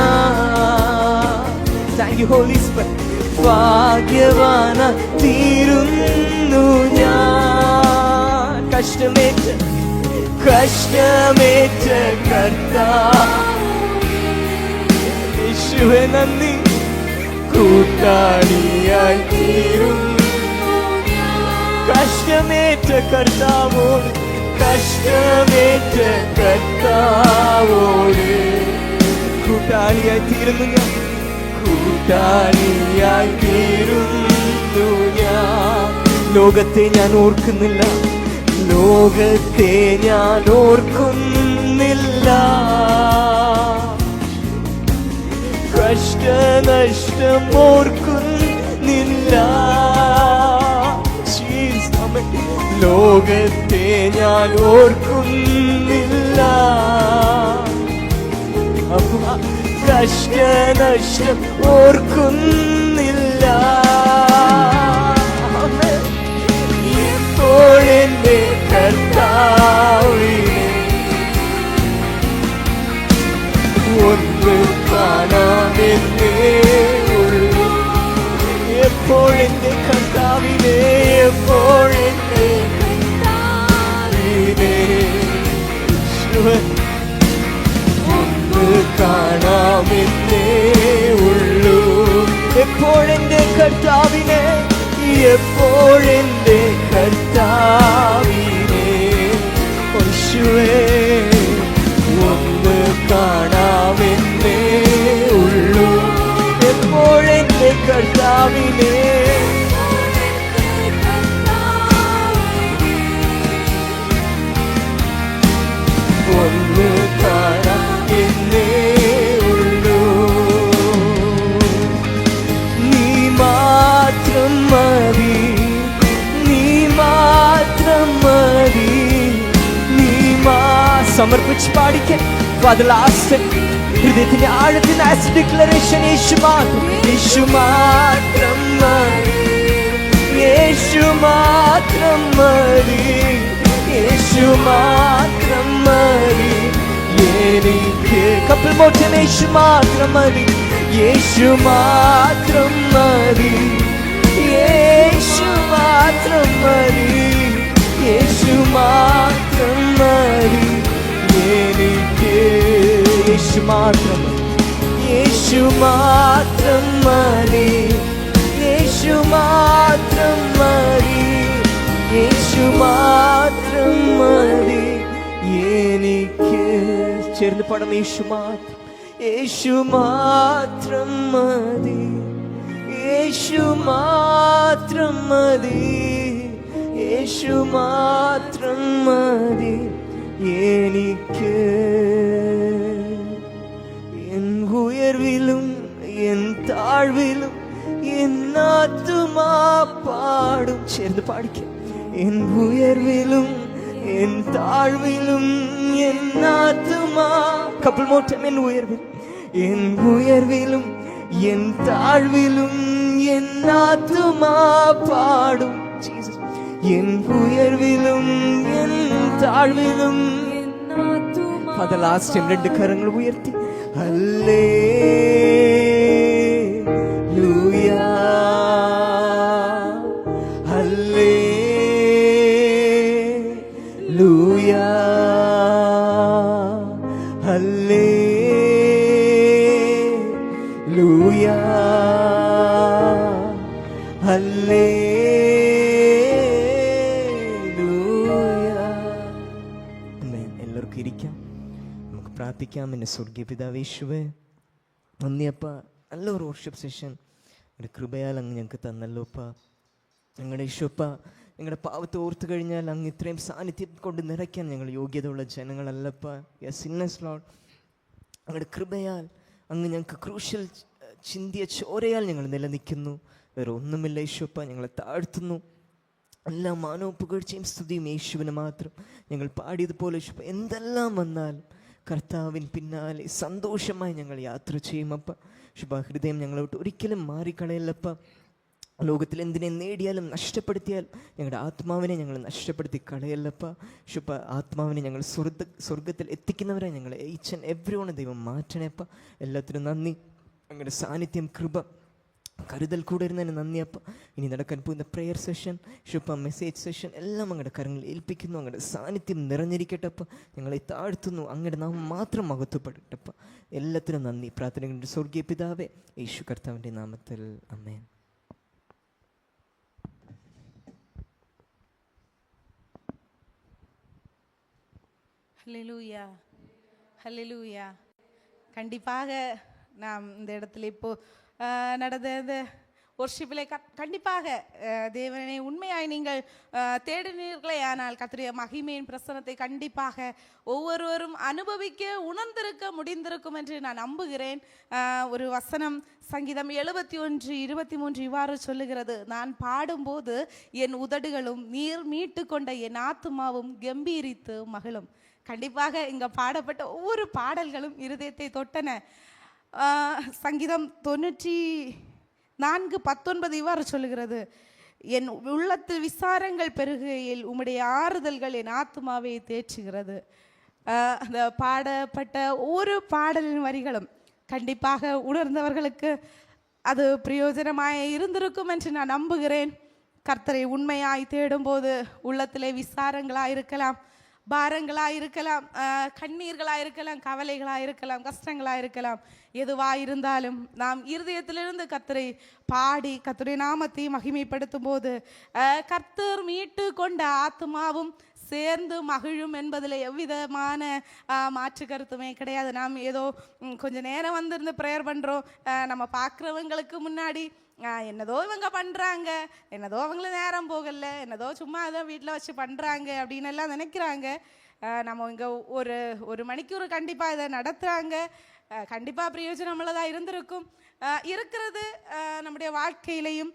S1: താങ്ക് യു ഹോളി സ്പിരിറ്റ് ഭാഗ്യവാനായി തീരുന്നു ഞാൻ. കഷ്ടമേറ്റ കർത്താവേ നന്ദി. കൂട്ടാളിയായി തീരും. കഷ്ടമേറ്റ കർത്താവോട് കൂട്ടാളിയായി തീരുന്നു ഞാൻ. കൂട്ടാളിയായി തീരുന്നു ഞാൻ. ലോകത്തെ ഞാൻ ഓർക്കുന്നില്ല. കഷ്ടനഷ്ടം ഓർക്കുന്നില്ല. ലോകത്തെ ഞാൻ ഓർക്കുന്നില്ല. കഷ്ടനഷ്ടം ഓർക്കുന്നില്ല. എപ്പോഴെന്റെ കർത്താവിനെ ഒന്ന് കാണാമെന്നേ ഉള്ളൂ. എപ്പോഴെന്റെ കർത്താവിനെ ഒന്ന് കാണാമെന്നേ ഉള്ളൂ. എപ്പോഴെന്റെ കർത്താവിനെ യേശുവേ ഒന്ന് കാണാമെന്നേ ഉള്ളൂ. എപ്പോഴെന്റെ കർത്താവിനെ ഒന്ന് കാണാമെന്നേ ഉള്ളൂ. സമർപ്പിച്ച് പാടിക്കാൻ. Father, last ഹൃദയത്തിന്റെ ആഴത്തിൽ ആസ് ഡിക്ലറേഷൻ, യേശു മാത്രം, യേശു മാത്രം മതി, യേശു മാത്രം മതി, യേശു മാത്രം മതി എനിക്ക്. കപ്പിൾ മോട്ടം, യേശു മാത്രം മതി, യേശു മാത്രം മതി, യേശു മാത്രം മതി, യേശു മാത്രം മതി എനിക്ക്. യേശു മാത്രം മതി, യേശു മാത്രം മതി, യേശു മാത്രം മതി, യേശു മാത്രം മതി എനിക്ക്. ചേർന്ന് പാടാം. യേശു മാത്രം, യേശു മാത്രം മതി, യേശു മാത്രം മതി, യേശു മാത്രം മതി എനിക്ക്. എൻ ഉയർവിലും എൻ താഴ്വിലും എന്നാത്തുമാ പാടും. ചേർന്ന് പാടിക്കാം. എൻ ഉയർവിലും എൻ താഴ്വിലും എന്നാത്തുമാ. കപ്പിൾ മോട്ടം. എൻ ഉയർവിലും എൻ ഉയർവിലും എൻ താഴ്വിലും എന്നാത്തുമാ പാടും. ജീസസ്. എൻ ഉയർവിലും എൻ താഴ്വിലും. Father, last time രണ്ട് കരങ്ങൾ ഉയർത്തി ഹല്ലേലൂയ, ഹല്ലേലൂയ, ഹല്ലേലൂയ, ഹല്ലേലൂയ. എല്ലാവർക്കും ഇരിക്കാം, നമുക്ക് പ്രാർത്ഥിക്കാം. എൻ്റെ സ്വർഗീയ പിതാവേ യേശുവേ, നന്ദിയപ്പ, നല്ലൊരു വർഷിപ്പ് സെഷൻ നിങ്ങളുടെ കൃപയാൽ അങ്ങ് ഞങ്ങൾക്ക് തന്നല്ലോപ്പ. ഞങ്ങളുടെ യേശുപ്പ, ഞങ്ങളുടെ പാവത്തെ ഓർത്തു കഴിഞ്ഞാൽ അങ്ങ് ഇത്രയും സാന്നിധ്യം കൊണ്ട് നിറയ്ക്കാൻ ഞങ്ങൾ യോഗ്യതയുള്ള ജനങ്ങളല്ലപ്പ. യെസ്, ഇന്നസ് ലോർഡ്, അങ്ങയുടെ കൃപയാൽ അങ്ങ് ഞങ്ങൾക്ക് ക്രൂഷ്യൽ ചിന്തിയ ചോരയാൽ ഞങ്ങൾ നിലനിൽക്കുന്നു. വേറെ ഒന്നുമില്ല യേശുപ്പ. ഞങ്ങളെ താഴ്ത്തുന്നു. എല്ലാ മാനവ പുകഴ്ചയും സ്തുതിയും യേശുവിന് മാത്രം. ഞങ്ങൾ പാടിയതുപോലെ യേശുപ്പ, എന്തെല്ലാം വന്നാലും കർത്താവിൻ പിന്നാലെ സന്തോഷമായി ഞങ്ങൾ യാത്ര ചെയ്യുമപ്പ. ശുഭ ഹൃദയം ഞങ്ങളോട്ട് ഒരിക്കലും മാറിക്കളയല്ലപ്പ. ലോകത്തിൽ എന്തിനെ നേടിയാലും നഷ്ടപ്പെടുത്തിയാൽ ഞങ്ങളുടെ ആത്മാവിനെ ഞങ്ങൾ നഷ്ടപ്പെടുത്തി കളയല്ലപ്പ. ശുഭ ആത്മാവിനെ ഞങ്ങൾ സ്വർഗത്തിൽ എത്തിക്കുന്നവരെ ഞങ്ങൾ ഈച്ച് ആൻഡ് എവ്രി വൺ ദൈവം മാറ്റണേപ്പ. എല്ലാത്തിനും നന്ദി. ഞങ്ങളുടെ സാന്നിധ്യം, കൃപ, കരുതൽ കൂടെ ഇരുന്നതിന് നന്ദിയപ്പ. ഇനി നടക്കാൻ പോകുന്ന പ്രെയർ സെഷൻ, ശുഭ മെസ്സേജ് സെഷൻ എല്ലാം അങ്ങയുടെ കരങ്ങളിൽ ഏൽപ്പിക്കുന്നു. അങ്ങയുടെ സാന്നിധ്യം നിറഞ്ഞിരിക്കട്ടപ്പ. ഞങ്ങളെ താഴ്ത്തുന്നു. അങ്ങയുടെ നാമം മാത്രം മഹത്വപ്പെടട്ടപ്പ. എല്ലാത്തിനും നന്ദി. പ്രാർത്ഥനകളുടെ സ്വർഗീയ പിതാവേ, യേശു കർത്താവിൻ്റെ നാമത്തിൽ ആമേൻ.
S2: ஹல்லேலூயா, ஹல்லேலூயா. கண்டிப்பாக நாம் இந்த இடத்துல இப்போ நடந்த இந்த ஒர்ஷிப்பில் கண்டிப்பாக தேவனை உண்மையாய் நீங்கள் தேடினீர்களே ஆனால் கர்த்தருடைய மகிமையின் பிரசன்னத்தை கண்டிப்பாக ஒவ்வொருவரும் அனுபவிக்க உணர்ந்திருக்க முடிந்திருக்கும் என்று நான் நம்புகிறேன். ஒரு வசனம் சங்கீதம் 71:23 இவ்வாறு சொல்லுகிறது, நான் பாடும்போது என் உதடுகளும் நீர் மீட்டு கொண்ட என் ஆத்துமாவும் கம்பீரித்து மகிழும். கண்டிப்பாக இங்கே பாடப்பட்ட ஒவ்வொரு பாடல்களும் இருதயத்தை தொட்டன. சங்கீதம் 94:19 இவ்வாறு சொல்லுகிறது, என் உள்ளத்தில் விசாரங்கள் பெருகையில் உம்முடைய ஆறுதல்கள் என் ஆத்மாவை தேற்றுகிறது. அந்த பாடப்பட்ட ஒவ்வொரு பாடலின் வரிகளும் கண்டிப்பாக உணர்ந்தவர்களுக்கு அது பிரயோஜனமாய் இருந்திருக்கும் என்று நான் நம்புகிறேன். கர்த்தரை உண்மையாய் தேடும்போது உள்ளத்திலே விசாரங்களாக இருக்கலாம், பாரங்களாக இருக்கலாம், கண்ணீர்களாக இருக்கலாம், கவலைகளாக இருக்கலாம், கஷ்டங்களாக இருக்கலாம். எதுவாக இருந்தாலும் நாம் இருதயத்திலிருந்து கர்த்தரை பாடி கர்த்தருடைய நாமத்தை மகிமைப்படுத்தும் போது கர்த்தர் மீட்டு கொண்ட ஆத்மாவும் சேர்ந்து மகிழும் என்பதில் எவ்விதமான மாற்று கருத்துமே கிடையாது. நாம் ஏதோ கொஞ்சம் நேரம் வந்திருந்து ப்ரேயர் பண்ணுறோம், நம்ம பார்க்குறவங்களுக்கு முன்னாடி என்னதோ இவங்க பண்ணுறாங்க, என்னதோ அவங்கள நேரம் போகலை, என்னதோ சும்மா ஏதோ வீட்டில் வச்சு பண்ணுறாங்க அப்படின்னு எல்லாம் நினைக்கிறாங்க. நம்ம இங்கே ஒரு மணிக்கூர் கண்டிப்பாக இதை நடத்துகிறாங்க. கண்டிப்பாக பிரயோஜனமுள்ளதாக இருந்திருக்கும். இருக்கிறது நம்முடைய வாழ்க்கையிலையும்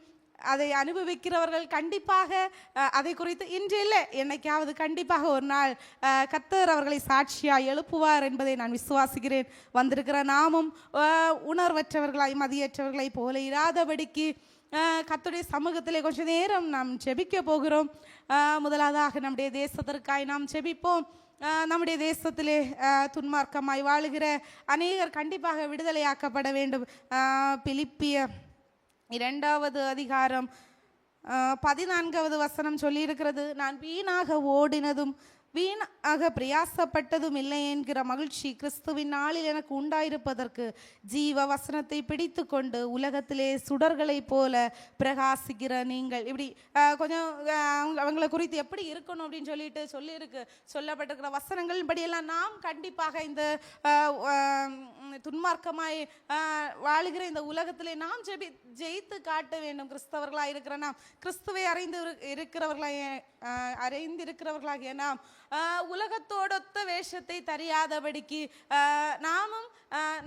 S3: அதை அனுபவிக்கிறவர்கள் கண்டிப்பாக அதை குறித்து இன்று இல்லை என்னைக்காவது கண்டிப்பாக ஒரு நாள் கர்த்தர் அவர்களை சாட்சியாய் எழுப்புவார் என்பதை நான் விசுவாசிக்கிறேன். வந்திருக்கிற நாமும் உணர்வற்றவர்களாய் மதியற்றவர்களை போல இராதபடிக்கு கர்த்தருடைய சமூகத்திலே கொஞ்ச நேரம் நாம் ஜெபிக்க போகிறோம். முதலாவதாக நம்முடைய தேசத்திற்காய் நாம் ஜெபிப்போம். நம்முடைய தேசத்திலே துன்மார்க்கமாய் வாழுகிற அநேகர் கண்டிப்பாக விடுதலையாக்கப்பட வேண்டும். பிலிப்பியர் 2வது அதிகாரம் 14வது வசனம் சொல்லியிருக்கிறது, நான் வீணாக ஓடினதும் வீணாக பிரயாசப்பட்டதும் இல்லை என்கிற மகிழ்ச்சி கிறிஸ்துவின் நாளில் எனக்கு உண்டாயிருப்பதற்கு ஜீவ வசனத்தை பிடித்து கொண்டு உலகத்திலே சுடர்களை போல பிரகாசிக்கிற நீங்கள். இப்படி கொஞ்சம் அவங்கள குறித்து எப்படி இருக்கணும் அப்படின்னு சொல்லியிருக்கு சொல்லப்பட்டிருக்கிற வசனங்கள் படியெல்லாம் நாம் கண்டிப்பாக இந்த துன்மார்க்கமாய் வாழுகிற இந்த உலகத்திலே நாம் ஜெயித்து காட்ட வேண்டும். கிறிஸ்தவர்களாக இருக்கிற நாம், கிறிஸ்துவை அறிந்திருக்கிறவர்களாகிய நாம் உலகத்தோடொத்த வேஷத்தை தெரியாதபடிக்கு நாமும்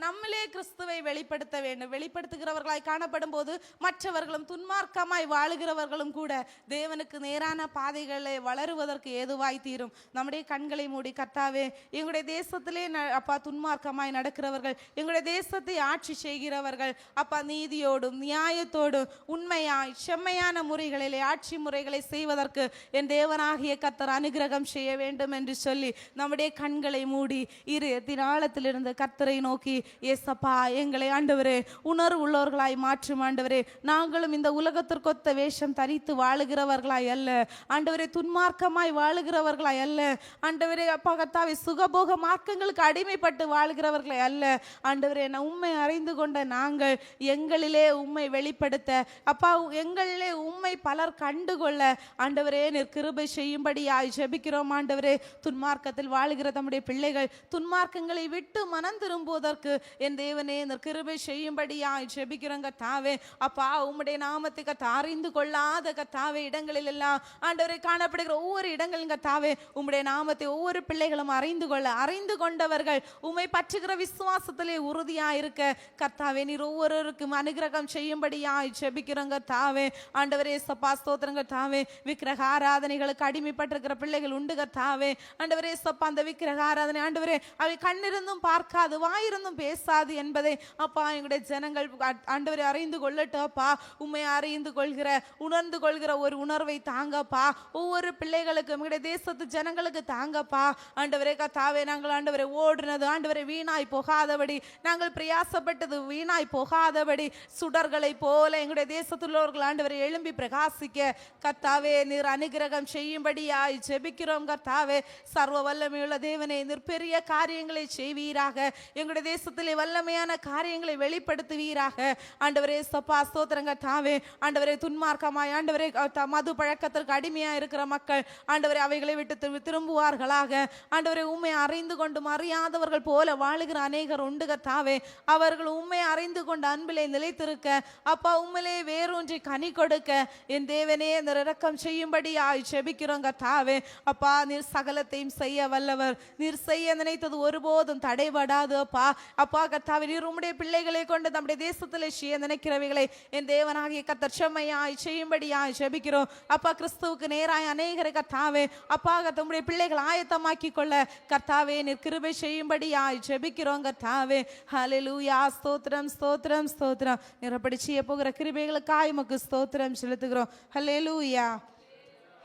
S3: நம்மளே கிறிஸ்துவை வெளிப்படுத்த வேண்டும். வெளிப்படுத்துகிறவர்களாய் காணப்படும் போது மற்றவர்களும் துன்மார்க்கமாய் வாழுகிறவர்களும் கூட தேவனுக்கு நேரான பாதைகளை வளருவதற்கு ஏதுவாய் தீரும். நம்முடைய கண்களை மூடி கர்த்தாவே, எங்களுடைய தேசத்திலே அப்பா துன்மார்க்கமாய் நடக்கிறவர்கள், எங்களுடைய தேசத்தை ஆட்சி செய்கிறவர்கள் அப்பா நீதியோடும் நியாயத்தோடும் உண்மையாய் செம்மையான முறைகளிலே ஆட்சி முறைகளை செய்வதற்கு என் தேவனாகிய கர்த்தர் அனுகிரகம் செய்ய வேண்டும் என்று சொல்லி நம்முடைய கண்களை மூடி இதயத்தின் ஆழத்திலிருந்து கர்த்தரை நோக்கி, ஏசப்பா எங்களை ஆண்டவரே உணர்வு உள்ளவர்களாய் மாற்றும் ஆண்டவரே. நாங்களும் இந்த உலகத்திற்கொத்த வேஷம் தரித்து வாழுகிறவர்களாய் அல்ல ஆண்டவரே, துன்மார்க்கமாய் வாழுகிறவர்களாய் அல்ல ஆண்டவரே, அப்பா கர்த்தாவே சுகபோக மார்க்கங்களுக்கு அடிமைப்பட்டு வாழுகிறவர்களாய் அல்ல ஆண்டவரே. உம்மை அறிந்து கொண்ட நாங்கள் எங்களிலே உம்மை வெளிப்படுத்த அப்பா, எங்களிலே உம்மை பலர் கண்டுகொள்ள ஆண்டவரே நீர் கிருபை செய்யும்படியாய் ஜெபிக்கிறோம் ஆண்டவரே. துன்மார்க்கத்தில் வாழுகிற நம்முடைய பிள்ளைகள் துன்மார்க்கங்களை விட்டு மனம் திரும்புவதற்கு என் தேவனே இந்த கிருபை செய்யும்படியாய் ஜெபிக்கிறோங்க தாவே. அப்பா உம்முடைய நாமத்தை அறிந்து கொள்ளாத கத்தாவே இடங்களில் எல்லாம் ஆண்டவரை காணப்படுகிற ஒவ்வொரு இடங்களுங்க தாவே உம்முடைய நாமத்தை ஒவ்வொரு பிள்ளைகளும் அறிந்து கொண்டவர்கள் உம்மை பற்றுகிற விசுவாசத்திலே உறுதியாய் இருக்க கர்த்தாவே நீர் ஒவ்வொருவருக்கும் அனுகிரகம் செய்யும்படியாய் ஜெபிக்கிறோங்க தாவே. ஆண்டவரே சப்பா ஸ்தோத்திரங்க தாவே. விக்கிரக ஆராதனைகளுக்கு அடிமைப்பட்டிருக்கிற பிள்ளைகள் உண்டு கத்தாவே ஆண்டவரே சப்பா. அந்த விக்கிரக ஆராதனை ஆண்டவரே அவை கண்ணிருந்தும் பார்க்காது வாயிருந்தும் பேசாது என்பதை அப்பா எங்களுடைய ஜனங்கள் ஆண்டவரை அறிந்து கொள்ளட்டும் அப்பா. உண்மை அறிந்து கொள்கிற உணர்ந்து கொள்கிற ஒரு உணர்வை தாங்கப்பா ஒவ்வொரு பிள்ளைகளுக்கு எங்களுடைய தேசத்து ஜனங்களுக்கு தாங்கப்பா ஆண்டவரே கத்தாவே. நாங்கள் ஆண்டவரை ஓடுனது ஆண்டவரை வீணாய் போகாதபடி, நாங்கள் பிரயாசப்பட்டது வீணாய் போகாதபடி சுடர்களை போல எங்களுடைய தேசத்துள்ளவர்கள் ஆண்டவரை எழும்பி பிரகாசிக்க கத்தாவே நீர் அனுகிரகம் செய்யும்படியாய் ஜெபிக்கிறோம் கத்தாவே. சர்வ வல்லமையுள்ள தேவனே நீர் பெரிய காரியங்களை செய்வீராக, எங்களுடைய தேசத்திலே வல்லமையான காரியங்களை வெளிப்படுத்துவீராக ஆண்டவரே சப்பா ஸ்தோத்திரங்க தாவே. ஆண்டவரே துன்மார்க்கமாய் ஆண்டவரே மது பழக்கத்திற்கு அடிமையாக இருக்கிற மக்கள் ஆண்டவரே அவைகளை விட்டு திரும்புவார்களாக. ஆண்டவரே உண்மை அறிந்து கொண்டும் அறியாதவர்கள் போல வாழுகிற அநேகர் உண்டு கத்தாவே. அவர்கள் உண்மை அறிந்து கொண்டு அன்பிலே நிலைத்திருக்க அப்பா உண்மையிலே வேரூன்றி கனி கொடுக்க என் தேவனே இந்த இரக்கம் செய்யும்படியாய் ஜெபிக்கிறோங்க தாவே. அப்பா நீர் சகலத்தையும் செய்ய வல்லவர், நீர் செய்ய நினைத்தது ஒருபோதும் தடைபடாது அப்பா. அப்பா கர்த்தாவே நீர் உம்முடைய பிள்ளைகளை கொண்டு நம்முடைய தேசத்திலே செய்ய நினைக்கிறவைகளை என் தேவனாகிய கர்த்தர் செம்மையாய் செய்யும்படியாய் ஜெபிக்கிறோம் அப்பா. கிறிஸ்துவுக்கு நேராய் அநேகரை கர்த்தாவே அப்பா தம்முடைய பிள்ளைகள் ஆயத்தமாக்கி கொள்ள கர்த்தாவே நீர் கிருபை செய்யும்படியாய் ஜெபிக்கிறோம் கர்த்தாவே. ஹல்லேலூயா. ஸ்தோத்திரம் ஸ்தோத்திரம் ஸ்தோத்திரம். நிறப்படி செய்ய போகிற கிருபைகளுக்காய் உமக்கு ஸ்தோத்திரம் செலுத்துகிறோம். ஹல்லேலூயா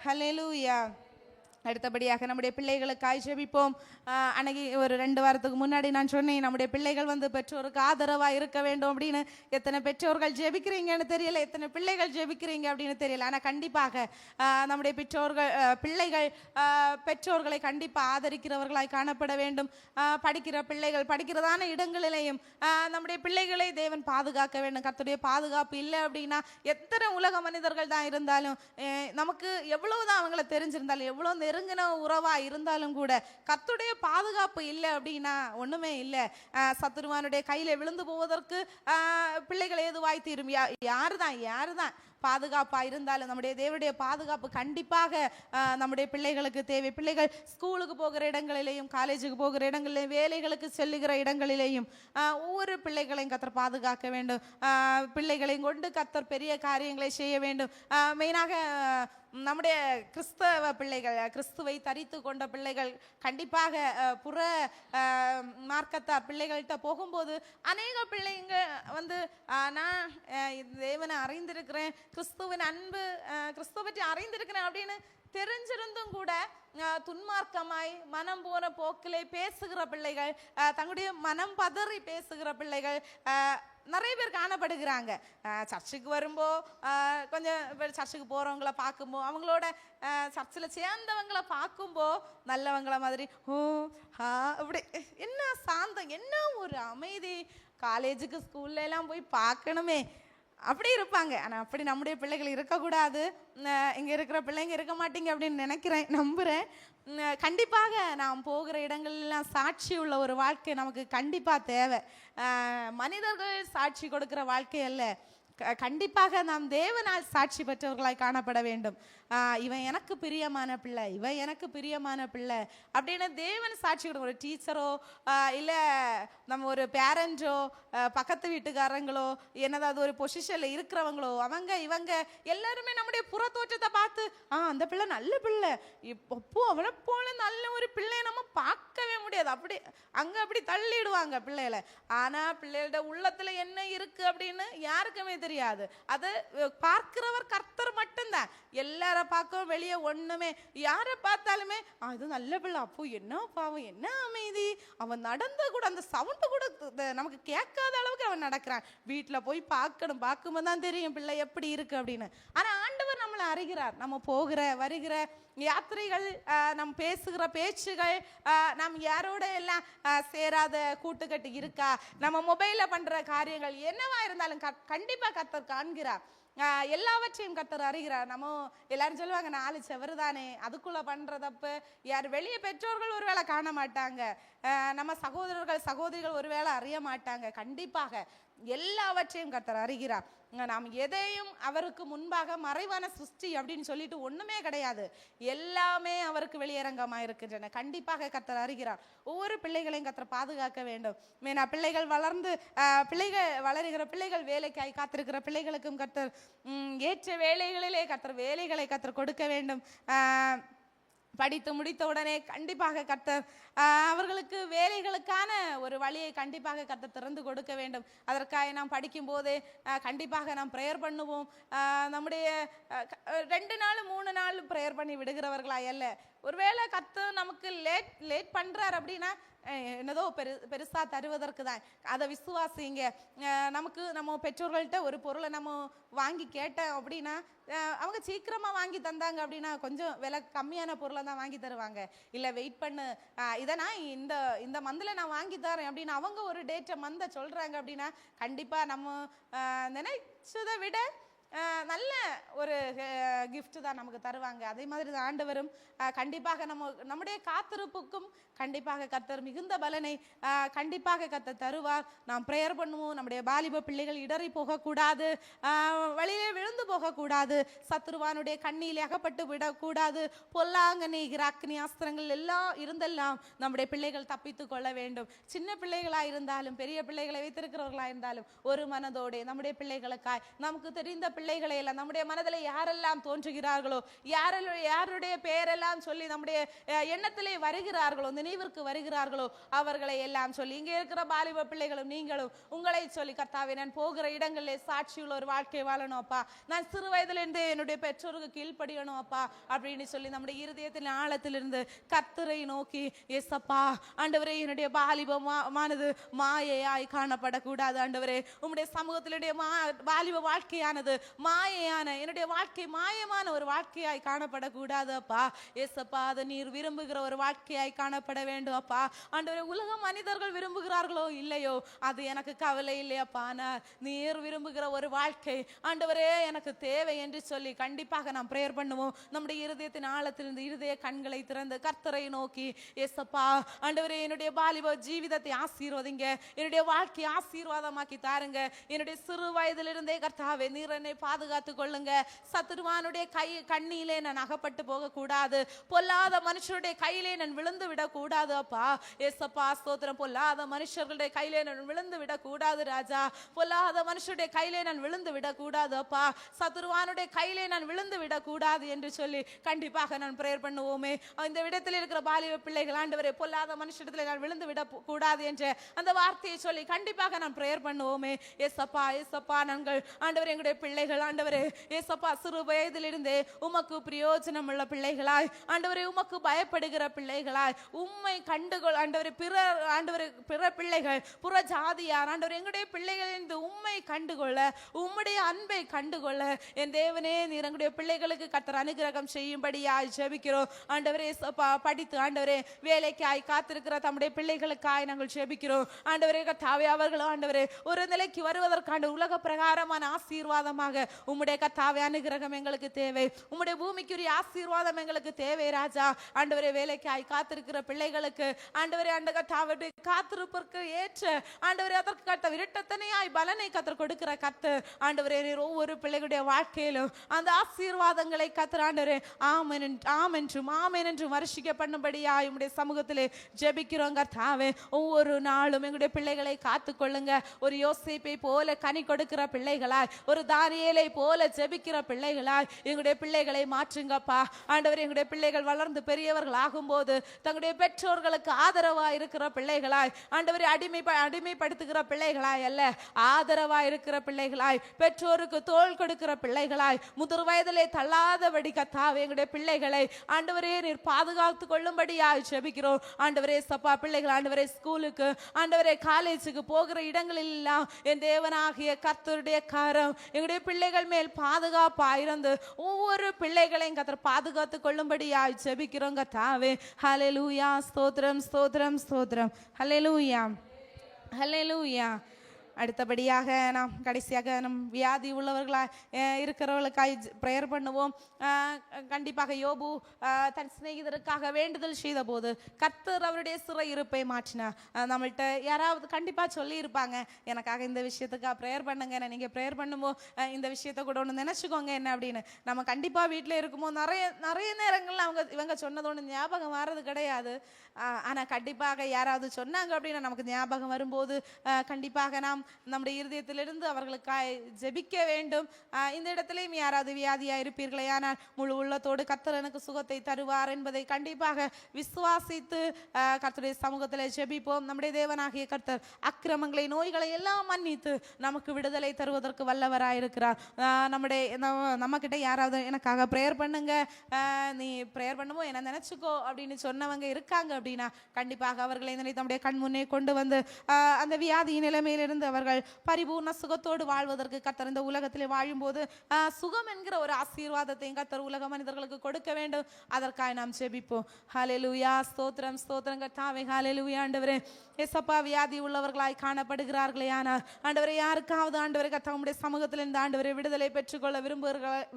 S3: ஹல்லேலூயா. அடுத்தபடியாக நம்முடைய பிள்ளைகளுக்காய் ஜெபிப்போம். அன்னைக்கு ஒரு 2 வாரத்துக்கு முன்னாடி நான் சொன்னேன் நம்முடைய பிள்ளைகள் பெற்றோருக்கு ஆதரவாக இருக்க வேண்டும் அப்படின்னு. எத்தனை பெற்றோர்கள் ஜெபிக்கிறீங்கன்னு தெரியல, எத்தனை பிள்ளைகள் ஜெபிக்கிறீங்க அப்படின்னு தெரியல. ஆனால் கண்டிப்பாக நம்முடைய பிள்ளைகள் பெற்றோர்களை கண்டிப்பாக ஆதரிக்கிறவர்களாய் காணப்பட வேண்டும். படிக்கிற பிள்ளைகள் படிக்கிறதான இடங்களிலேயும் நம்முடைய பிள்ளைகளை தேவன் பாதுகாக்க வேண்டும். கர்த்தருடைய பாதுகாப்பு இல்லை அப்படின்னா எத்தனை உலக மனிதர்கள் தான் இருந்தாலும் நமக்கு எவ்வளவுதான் அவங்கள தெரிஞ்சிருந்தாலும் எவ்வளோ நெருங்கின உறவா இருந்தாலும் கூட கர்த்தருடைய பாதுகாப்பு இல்லை அப்படின்னா ஒண்ணுமே இல்லை. சத்துருவானுடைய கையில விழுந்து போவதற்கு பிள்ளைகள் ஏதுவாய் தீரும். யாருதான் பாதுகாப்பாக இருந்தாலும் நம்முடைய தேவனுடைய பாதுகாப்பு கண்டிப்பாக நம்முடைய பிள்ளைகளுக்கு தேவை. பிள்ளைகள் ஸ்கூலுக்கு போகிற இடங்களிலேயும், காலேஜுக்கு போகிற இடங்களிலேயும், வேலைகளுக்கு செல்லுகிற இடங்களிலேயும் ஒவ்வொரு பிள்ளைகளையும் கர்த்தர் பாதுகாக்க வேண்டும். பிள்ளைகளையும் கொண்டு கர்த்தர் பெரிய காரியங்களை செய்ய வேண்டும். மெயினாக நம்முடைய கிறிஸ்தவ பிள்ளைகள், கிறிஸ்துவை தரித்து கொண்ட பிள்ளைகள் கண்டிப்பாக புற மார்க்கத்தார் பிள்ளைகள்கிட்ட போகும்போது அநேக பிள்ளைங்க நான் தேவனை அறிந்திருக்கிறேன், கிறிஸ்துவின் அன்பு, கிறிஸ்துவ பற்றி அறிந்திருக்கிறேன் அப்படின்னு தெரிஞ்சிருந்தும் கூட துன்மார்க்கமாய் மனம் போன போக்கிலே பேசுகிற பிள்ளைகள், தங்களுடைய மனம் பதறி பேசுகிற பிள்ளைகள் நிறைய பேர் காணப்படுகிறாங்க. சர்ச்சுக்கு வரும்போ கொஞ்சம் சர்ச்சுக்கு போகிறவங்கள பார்க்கும்போ, அவங்களோட சர்ச்சில் சேர்ந்தவங்களை பார்க்கும்போ நல்லவங்கள மாதிரி அப்படி என்ன சாந்தம், என்ன ஒரு அமைதி, காலேஜுக்கு ஸ்கூல்ல எல்லாம் போய் பார்க்கணுமே அப்படி இருப்பாங்க. ஆனால் அப்படி நம்முடைய பிள்ளைகள் இருக்கக்கூடாது. இங்கே இருக்கிற பிள்ளைங்க இருக்க மாட்டீங்க அப்படின்னு நினைக்கிறேன், நம்புகிறேன். கண்டிப்பாக நாம் போகிற இடங்கள்லாம் சாட்சி உள்ள ஒரு வாழ்க்கை நமக்கு கண்டிப்பாக தேவை. மனிதர்கள் சாட்சி கொடுக்கிற வாழ்க்கை அல்ல, கண்டிப்பாக நாம் தேவனால் சாட்சி பெற்றவர்களாய் காணப்பட வேண்டும். இவன் எனக்கு பிரியமான பிள்ளை, இவன் எனக்கு பிரியமான பிள்ளை அப்படின்னு தேவன் சாட்சி கொடுக்கும். ஒரு டீச்சரோ இல்லை நம்ம ஒரு பேரண்ட்டோ, பக்கத்து வீட்டுக்காரங்களோ, என்னதாவது ஒரு பொசிஷனில் இருக்கிறவங்களோ, அவங்க இவங்க எல்லாருமே நம்முடைய புற தோற்றத்தை பார்த்து அந்த பிள்ளை நல்ல பிள்ளை, இப்போ அவளை போல நல்ல ஒரு பிள்ளையை நம்ம பார்க்கவே முடியாது, அப்படி அங்கே அப்படி தள்ளிடுவாங்க பிள்ளைகளை. ஆனால் பிள்ளைகளோட உள்ளத்தில் என்ன இருக்கு அப்படின்னு யாருக்குமே தெரியாது. அது பார்க்கிறவர் கர்த்தர் மட்டும்தான். எல்லாரும் பார்க்கவும் வெளியே ஒண்ணுமே, யாரை பார்த்தாலுமே அது நல்ல பிள்ளை, அப்போ என்ன பாவம், என்ன அமைதி, அவன் நடந்த கூட அந்த சவுண்டு கூட நமக்கு கேட்காத அளவுக்கு அவன் நடக்கிறான். வீட்டில் போய் பார்க்கணும், பார்க்கும்போது தான் தெரியும் பிள்ளை எப்படி இருக்கு அப்படின்னு. ஆனா ஆண்டவர் நம்மளை அறிகிறார். நம்ம போகிற வருகிற யாத்திரைகள், நம் பேசுகிற பேச்சுகள், நம் யாரோட எல்லாம் சேராத கூட்டுக்கட்டு இருக்கா, நம்ம மொபைல்ல பண்ற காரியங்கள் என்னவா இருந்தாலும் கண்டிப்பா கர்த்தர் காண்கிறார். எல்லாவற்றையும் கர்த்தர் அறிகிறார். நம்ம எல்லாரும் சொல்லுவாங்க 4 செவரு தானே, அதுக்குள்ள பண்ற தப்பு யார் வெளியே பெற்றோர்கள் ஒருவேளை காண மாட்டாங்க, நம்ம சகோதரர்கள் சகோதரிகள் ஒருவேளை அறிய மாட்டாங்க. கண்டிப்பாக எல்லாவற்றையும் கர்த்தர் அறிகிறார். நாம் எதையும் அவருக்கு முன்பாக மறைவான சிருஷ்டி அப்படின்னு சொல்லிட்டு ஒண்ணுமே கிடையாது, எல்லாமே அவருக்கு வெளியரங்கமாக இருக்கின்றன. கண்டிப்பாக கர்த்தர் அறிகிறார். ஒவ்வொரு பிள்ளைகளையும் கர்த்தர் பாதுகாக்க வேண்டும். மேனா பிள்ளைகள் வளர்ந்து வளருகிற பிள்ளைகள் வேலைக்காய் காத்திருக்கிற பிள்ளைகளுக்கும் கர்த்தர் ஏற்ற வேலைகளிலே கர்த்தர் வேலைகளை கர்த்தர் கொடுக்க வேண்டும். படித்து முடித்த உடனே கண்டிப்பாக கர்த்தர் அவர்களுக்கு வேலைகளுக்கான ஒரு வழியை கண்டிப்பாக கர்த்தர் திறந்து கொடுக்க வேண்டும். அதற்காக நாம் படிக்கும் போதே கண்டிப்பாக நாம் ப்ரேயர் பண்ணுவோம். நம்முடைய 2 நாள் 3 நாள் ப்ரேயர் பண்ணி விடுகிறவர்களாய் அல்ல. ஒருவேளை கர்த்தர் நமக்கு லேட் பண்றார் அப்படின்னா என்னதோ பெருசா தருவதற்கு தான், அதை விசுவாசிங்க. நமக்கு நம்ம பெற்றோர்கள்ட்ட ஒரு பொருளை நம்ம வாங்கி கேட்டோம் அப்படின்னா அவங்க சீக்கிரமா வாங்கி தந்தாங்க அப்படின்னா கொஞ்சம் விலை கம்மியான பொருளை தான் வாங்கி தருவாங்க. இல்லை வெயிட் பண்ணு, இதை நான் இந்த மந்தில் நான் வாங்கி தரேன் அப்படின்னு அவங்க ஒரு டேட்டை மந்தை சொல்றாங்க அப்படின்னா கண்டிப்பா நம்ம நினைச்சதை விட நல்ல ஒரு கிஃப்ட் தான் நமக்கு தருவாங்க. அதே மாதிரி தான் ஆண்டவரும் கண்டிப்பாக நம்முடைய காத்திருப்புக்கும் கண்டிப்பாக கர்த்தர் மிகுந்த பலனை கண்டிப்பாக கர்த்தர் தருவார். நாம் ப்ரேயர் பண்ணுவோம். நம்முடைய வாலிப பிள்ளைகள் இடறி போகக்கூடாது, வழியிலே விழுந்து போகக்கூடாது, சத்துருவானுடைய கண்ணியிலே அகப்பட்டு விடக்கூடாது, பொல்லாங்கனி அக்னி அஸ்திரங்கள் எல்லாம் இருந்தெல்லாம் நம்முடைய பிள்ளைகள் தப்பித்து கொள்ள வேண்டும். சின்ன பிள்ளைகளாக இருந்தாலும் பெரிய பிள்ளைகளை வைத்திருக்கிறவர்களாக இருந்தாலும் ஒரு மனதோடு நம்முடைய பிள்ளைகளுக்காய் நமக்கு தெரிந்த பிள்ளைகளை எல்லாம் நம்முடைய மனதில் யாரெல்லாம் தோன்றுகிறார்களோ, யாருடைய பெயரெல்லாம் சொல்லி நம்முடைய எண்ணத்திலே வருகிறார்களோ, நினைவிற்கு வருகிறார்களோ அவர்களை எல்லாம் சொல்லி, இங்கே இருக்கிற வாலிப பிள்ளைகளும் நீங்களும் உங்களை சொல்லி, கர்த்தாவே நான் போகிற இடங்களிலே சாட்சியுள்ள ஒரு வாழ்க்கை வாழணும் அப்பா, நான் சிறு வயதிலிருந்து என்னுடைய பெற்றோருக்கு கீழ்ப்படியணும் அப்பா அப்படின்னு சொல்லி நம்முடைய இருதயத்தின் ஆழத்திலிருந்து கர்த்தரை நோக்கி, ஏசப்பா ஆண்டவரே என்னுடைய வாலிபமானது மாயையாய் காணப்படக்கூடாது ஆண்டவரே, உம்முடைய சமூகத்தினுடைய வாலிப வாழ்க்கையானது மாயையான என்னுடைய வாழ்க்கை மாயமான ஒரு வாழ்க்கையாய் காணப்படக்கூடாது அப்பா. ஏசப்பா அதை நீர் விரும்புகிற ஒரு வாழ்க்கையாய் காணப்பட வேண்டும் அப்பா. ஆண்டவரே உலக மனிதர்கள் விரும்புகிறார்களோ இல்லையோ அது எனக்கு கவலை இல்லையப்பா, நான் நீர் விரும்புகிற ஒரு வாழ்க்கை ஆண்டவரே எனக்கு தேவை என்று சொல்லி கண்டிப்பாக நாம் பிரேயர் பண்ணுவோம். நம்முடைய இருதயத்தின் ஆழத்திலிருந்து இருதய கண்களை திறந்து கர்த்தரை நோக்கி, ஏசப்பா ஆண்டவரே என்னுடைய வாலிப ஜீவிதத்தை ஆசீர்வதிங்க, என்னுடைய வாழ்க்கையை ஆசீர்வாதமாக்கி தாருங்க, என்னுடைய சிறு வயதிலிருந்தே கர்த்தாவே நீர் என்னை பாதுகாத்து கொள்ளுங்க. சத்துருவானுடைய கண்ணியிலே நான் அகப்பட்டு போக கூடாது. பொல்லாத மனுஷருடைய கையிலே நான் விழுந்து விடக்கூடாது அப்பா. ஏசப்பா ஸ்தோத்திரம். பொல்லாத மனுஷர்களுடைய கையிலே நான் விழுந்து விடக்கூடாது ராஜா. பொல்லாத மனுஷருடைய கையிலே நான் விழுந்து விடக்கூடாது அப்பா. சத்துருவானுடைய கையிலே நான் விழுந்து விடக்கூடாது என்று சொல்லி கண்டிப்பாக நான் பிரேயர் பண்ணுவோமே. இந்த இடத்தில் இருக்கிற பாலிவ பிள்ளைகள் ஆண்டவரே பொல்லாத மனுஷத்துல நான் விழுந்து விட கூடாது என்ற அந்த வார்த்தையை சொல்லி கண்டிப்பாக நான் பிரேயர் பண்ணுவோமே. ஏசப்பா ஏசப்பா நாங்கள் ஆண்டவரே எங்களுடைய பிள்ளைகள் ஆண்டவரே ஏசப்பா சிறு வயதிலிருந்தே உமக்கு பிரயோஜனம் உள்ள பிள்ளைகளாய் ஆண்டவரே உமக்கு பயப்படுகிற பிள்ளைகளாய் உம்மை கண்டுகொள் ஆண்டவரே. பிற பிள்ளைகள் புற ஜாதியார் ஆண்டவரே எங்களுடைய பிள்ளைகள் இந்த உம்மை கண்டுகொள்ள உம்முடைய அன்பை கண்டுகொள்ள என் தேவனே நீர் எங்களுடைய பிள்ளைகளுக்கு கர்த்தர் அனுகிரகம் செய்யும்படியாய் ஜெபிக்கிறோம் ஆண்டவரே. படித்து ஆண்டவரே வேலைக்காய் காத்திருக்கிற தம்முடைய பிள்ளைகளுக்காய் நாங்கள் ஜெபிக்கிறோம் ஆண்டவரே. கர்த்தாவே அவர்கள் ஆண்டவரே ஒரு நிலைக்கு வருவதற்கான உலக பிரகாரமான ஆசீர்வாதமாக உம்முடைய கர்த்தாவே அனுகிரகம் எங்களுக்கு தேவை. உம்முடைய பூமிக்குரிய ஆசீர்வாதம் எங்களுக்கு தேவை ராஜா. ஆண்டவரே வேலைக்காய் காத்திருக்கிற பிள்ளைகளுக்கு ஆண்டவரே அந்த கர்த்தாவே காத்திருப்பதற்கு ஏற்ற ஆண்டவரே அதற்கு கர்த்தர் இரட்டத்தனையாய் பலனை கர்த்தர் கொடுக்கிற கர்த்தர் ஆண்டவரே ஒவ்வொரு பிள்ளைகளுடைய வாழ்க்கையிலும் அந்த ஆசீர்வாதங்களை கர்த்தர் ஆண்டவரே ஆமென் என்றும் வருஷிக்க பண்ணும்படியாய் உம்முடைய சமூகத்திலே ஜெபிக்கிறோம் கர்த்தாவே. ஒவ்வொரு நாளும் எங்களுடைய பிள்ளைகளை காத்துக்கொள்ளுங்க. ஒரு யோசேப்பை போல கனி கொடுக்கிற பிள்ளைகளாய் ஒரு தானியேலை போல ஜெபிக்கிற பிள்ளைகளாய் எங்களுடைய பிள்ளைகளை மாற்றுங்கப்பா ஆண்டவரே. எங்களுடைய பிள்ளைகள் வளர்ந்து பெரியவர்கள் ஆகும்போது தங்களுடைய பெற்றோர்களுக்கு ஆதரவாய் இருக்கிற பிள்ளைகளாய் ஆண்டவரே அடிமைப்படுத்துகிற பிள்ளைகளாய் அல்ல, ஆதரவாய் இருக்கிற பிள்ளைகளாய் பெற்றோருக்கு தோள் கொடுக்கிற பிள்ளைகளாய் முதிர் வயதிலே தள்ளாதபடி கர்த்தாவே எங்களுடைய பிள்ளைகளை ஆண்டவரே நீர் பாதுகாத்து கொள்ளும்படியாய் ஜெபிக்கிறோம் ஆண்டவரே. சப்பா பிள்ளைகள் ஆண்டவரே ஸ்கூலுக்கு ஆண்டவரே காலேஜுக்கு போகிற இடங்களில் எல்லாம் என் தேவனாகிய கர்த்தருடைய கரம் எங்களுடைய பிள்ளைகள் மேல் பாதுகாப்பாயிருந்து ஒவ்வொரு பிள்ளைகளையும் கர்த்தர் பாதுகாத்து கொள்ளும்படியாய் ஜெபிக்கிறோம் கர்த்தாவே. ஹல்லேலூயா ஸ்தோத்திரம் ஸ்தோத்திரம் ஸ்தோத்திரம். ஹல்லேலூயா ஹல்லேலூயா. அடுத்தபடியாக நாம் கடைசியாக நம் வியாதி உள்ளவர்களாக இருக்கிறவர்களுக்காய் ப்ரேயர் பண்ணுவோம். கண்டிப்பாக யோபு தன் சிநேகிதருக்காக வேண்டுதல் செய்த போது கர்த்தர் அவருடைய சிறையிருப்பை மாற்றினார். நம்மள்கிட்ட யாராவது கண்டிப்பாக சொல்லியிருப்பாங்க எனக்காக இந்த விஷயத்துக்காக ப்ரேயர் பண்ணுங்க, நீங்கள் ப்ரேயர் பண்ணும்போது இந்த விஷயத்த கூட ஒன்று நினச்சிக்கோங்க என்ன அப்படின்னு. நம்ம கண்டிப்பாக வீட்டில் இருக்கும்போது நிறைய நேரங்களில் இவங்க சொன்னது ஒன்று ஞாபகம் வர்றது கிடையாது. ஆனால் கண்டிப்பாக யாராவது சொன்னாங்க அப்படின்னா நமக்கு ஞாபகம் வரும்போது கண்டிப்பாக நாம் நம்முடைய இருதயத்திலிருந்து அவர்களுக்காய் ஜெபிக்க வேண்டும். இந்த இடத்திலையும் யாராவது வியாதியாக இருப்பீர்களே ஆனால் முழு உள்ளத்தோடு கர்த்தர் எனக்கு சுகத்தை தருவார் என்பதை கண்டிப்பாக விசுவாசித்து கர்த்தருடைய சமூகத்தில் ஜெபிப்போம். நம்முடைய தேவனாகிய கர்த்தர் அக்கிரமங்களை நோய்களை எல்லாம் மன்னித்து நமக்கு விடுதலை தருவதற்கு வல்லவராயிருக்கிறார். நம்மக்கிட்ட யாராவது எனக்காக ப்ரேயர் பண்ணுங்க, நீ ப்ரேயர் பண்ணும்போது என்ன நினச்சிக்கோ அப்படின்னு சொன்னவங்க இருக்காங்க அப்படின்னா கண்டிப்பாக அவர்களை நம்முடைய கண் முன்னே கொண்டு வந்து அந்த வியாதியின் நிலைமையிலிருந்து அவர்கள் பரிபூர்ண சுகத்தோடு வாழ்வதற்கு கர்த்தர் இந்த உலகத்திலே வாழும்போது சுகம் என்கிற ஒரு ஆசீர்வாதத்தை கர்த்தர் உலக மனிதர்களுக்கு கொடுக்க வேண்டும். அதற்காக நாம் ஜெபிப்போம். ஹல்லேலூயா ஸ்தோத்திரம் ஸ்தோத்திரம் கர்த்தாவே. ஹல்லேலூயா ஆண்டவரே. ஏசப்பா வியாதி உள்ளவர்களாய் காணப்படுகிறார்களே ஆனால் ஆண்டவரே யாருக்காவது ஆண்டவரே கர்த்தாவுடைய சமூகத்திலிருந்து ஆண்டவரை விடுதலை பெற்றுக்கொள்ள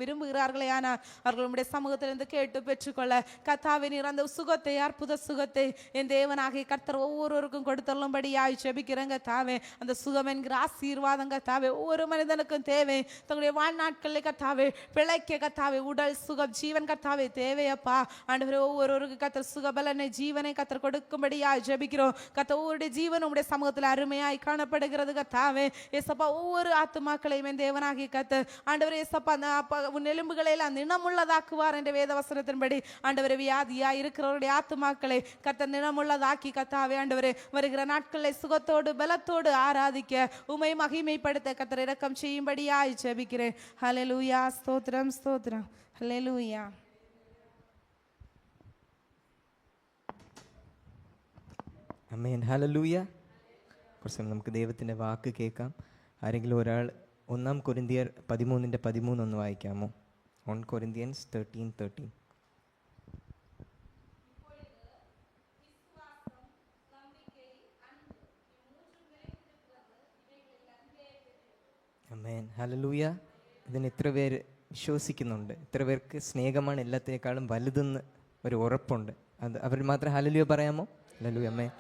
S3: விரும்புகிறார்களே ஆனால் அவர்களுடைய சமூகத்திலிருந்து கேட்டு பெற்றுக்கொள்ள கர்த்தாவே நீர் அந்த சுகத்தை அற்புத சுகத்தை என் தேவனாகிய கர்த்தர் ஒவ்வொருவருக்கும் கொடுத்தள்ளும்படியாய் ஜெபிக்கிறேங்க தாவே. அந்த சுகம் என்கிற ஆசீர்வாதம் கர்த்தாவே ஒவ்வொரு மனிதனுக்கும் தேவை. தங்களுடைய வாழ்நாட்களில் கர்த்தாவே பிழைக்க கர்த்தாவே உடல் சுகம் ஜீவன் கர்த்தாவே தேவையப்பா ஆண்டவரே. ஒவ்வொருவருக்கு கர்த்தர் சுகபலனை ஜீவனை கர்த்தர் கொடுக்கும்படியாய் ஜெபிக்கிறோம். கர்த்தர் ஒவ்வொரு ஜீவன் உடைய சமூகத்தில் அருமையாய் காணப்படுகிறது கர்த்தாவே. ஏசப்பா ஒவ்வொரு ஆத்துமாக்களையும் என் தேவனாகிய கர்த்தர் ஆண்டவரே ஏசப்பா உன் எலும்புகளை எல்லாம் நினமுள்ளதாக்குவார் என்ற வேத வசனத்தின்படி ஆண்டவரே வியாதியாய் இருக்கிறவருடைய ஆத்துமாக்களை கர்த்தர் நினமுள்ளதாக்கி கர்த்தாவே ஆண்டவரே வருகிற நாட்களை சுகத்தோடு பலத்தோடு ஆராதிக்க உமை மகிமைப்படுத்த கர்த்தர் இரக்கம் செய்யும்படியாய் ஜெபிக்கிறேன். ஹல்லேலூயா ஸ்தோத்திரம் ஸ்தோத்திரம். ஹல்லேலூயா.
S1: ആമേൻ. ഹല്ലേലൂയ. കുറച്ച് നമുക്ക് ദൈവത്തിൻ്റെ വാക്ക് കേൾക്കാം. ആരെങ്കിലും ഒരാൾ 1 കൊരിന്ത്യർ 13:13 ഒന്ന് വായിക്കാമോ? 1 Corinthians 13:13. ആമേൻ. ഹല്ലേലൂയ. ഇതിന് എത്ര പേര് വിശ്വസിക്കുന്നുണ്ട്? എത്ര പേർക്ക് സ്നേഹമാണ് എല്ലാത്തിനേക്കാളും വലുതെന്ന് ഒരു ഉറപ്പുണ്ട്? അത് അവർ മാത്രം ഹല്ലേലൂയ പറയാമോ? ഹല്ലേലൂയ. ആമേൻ.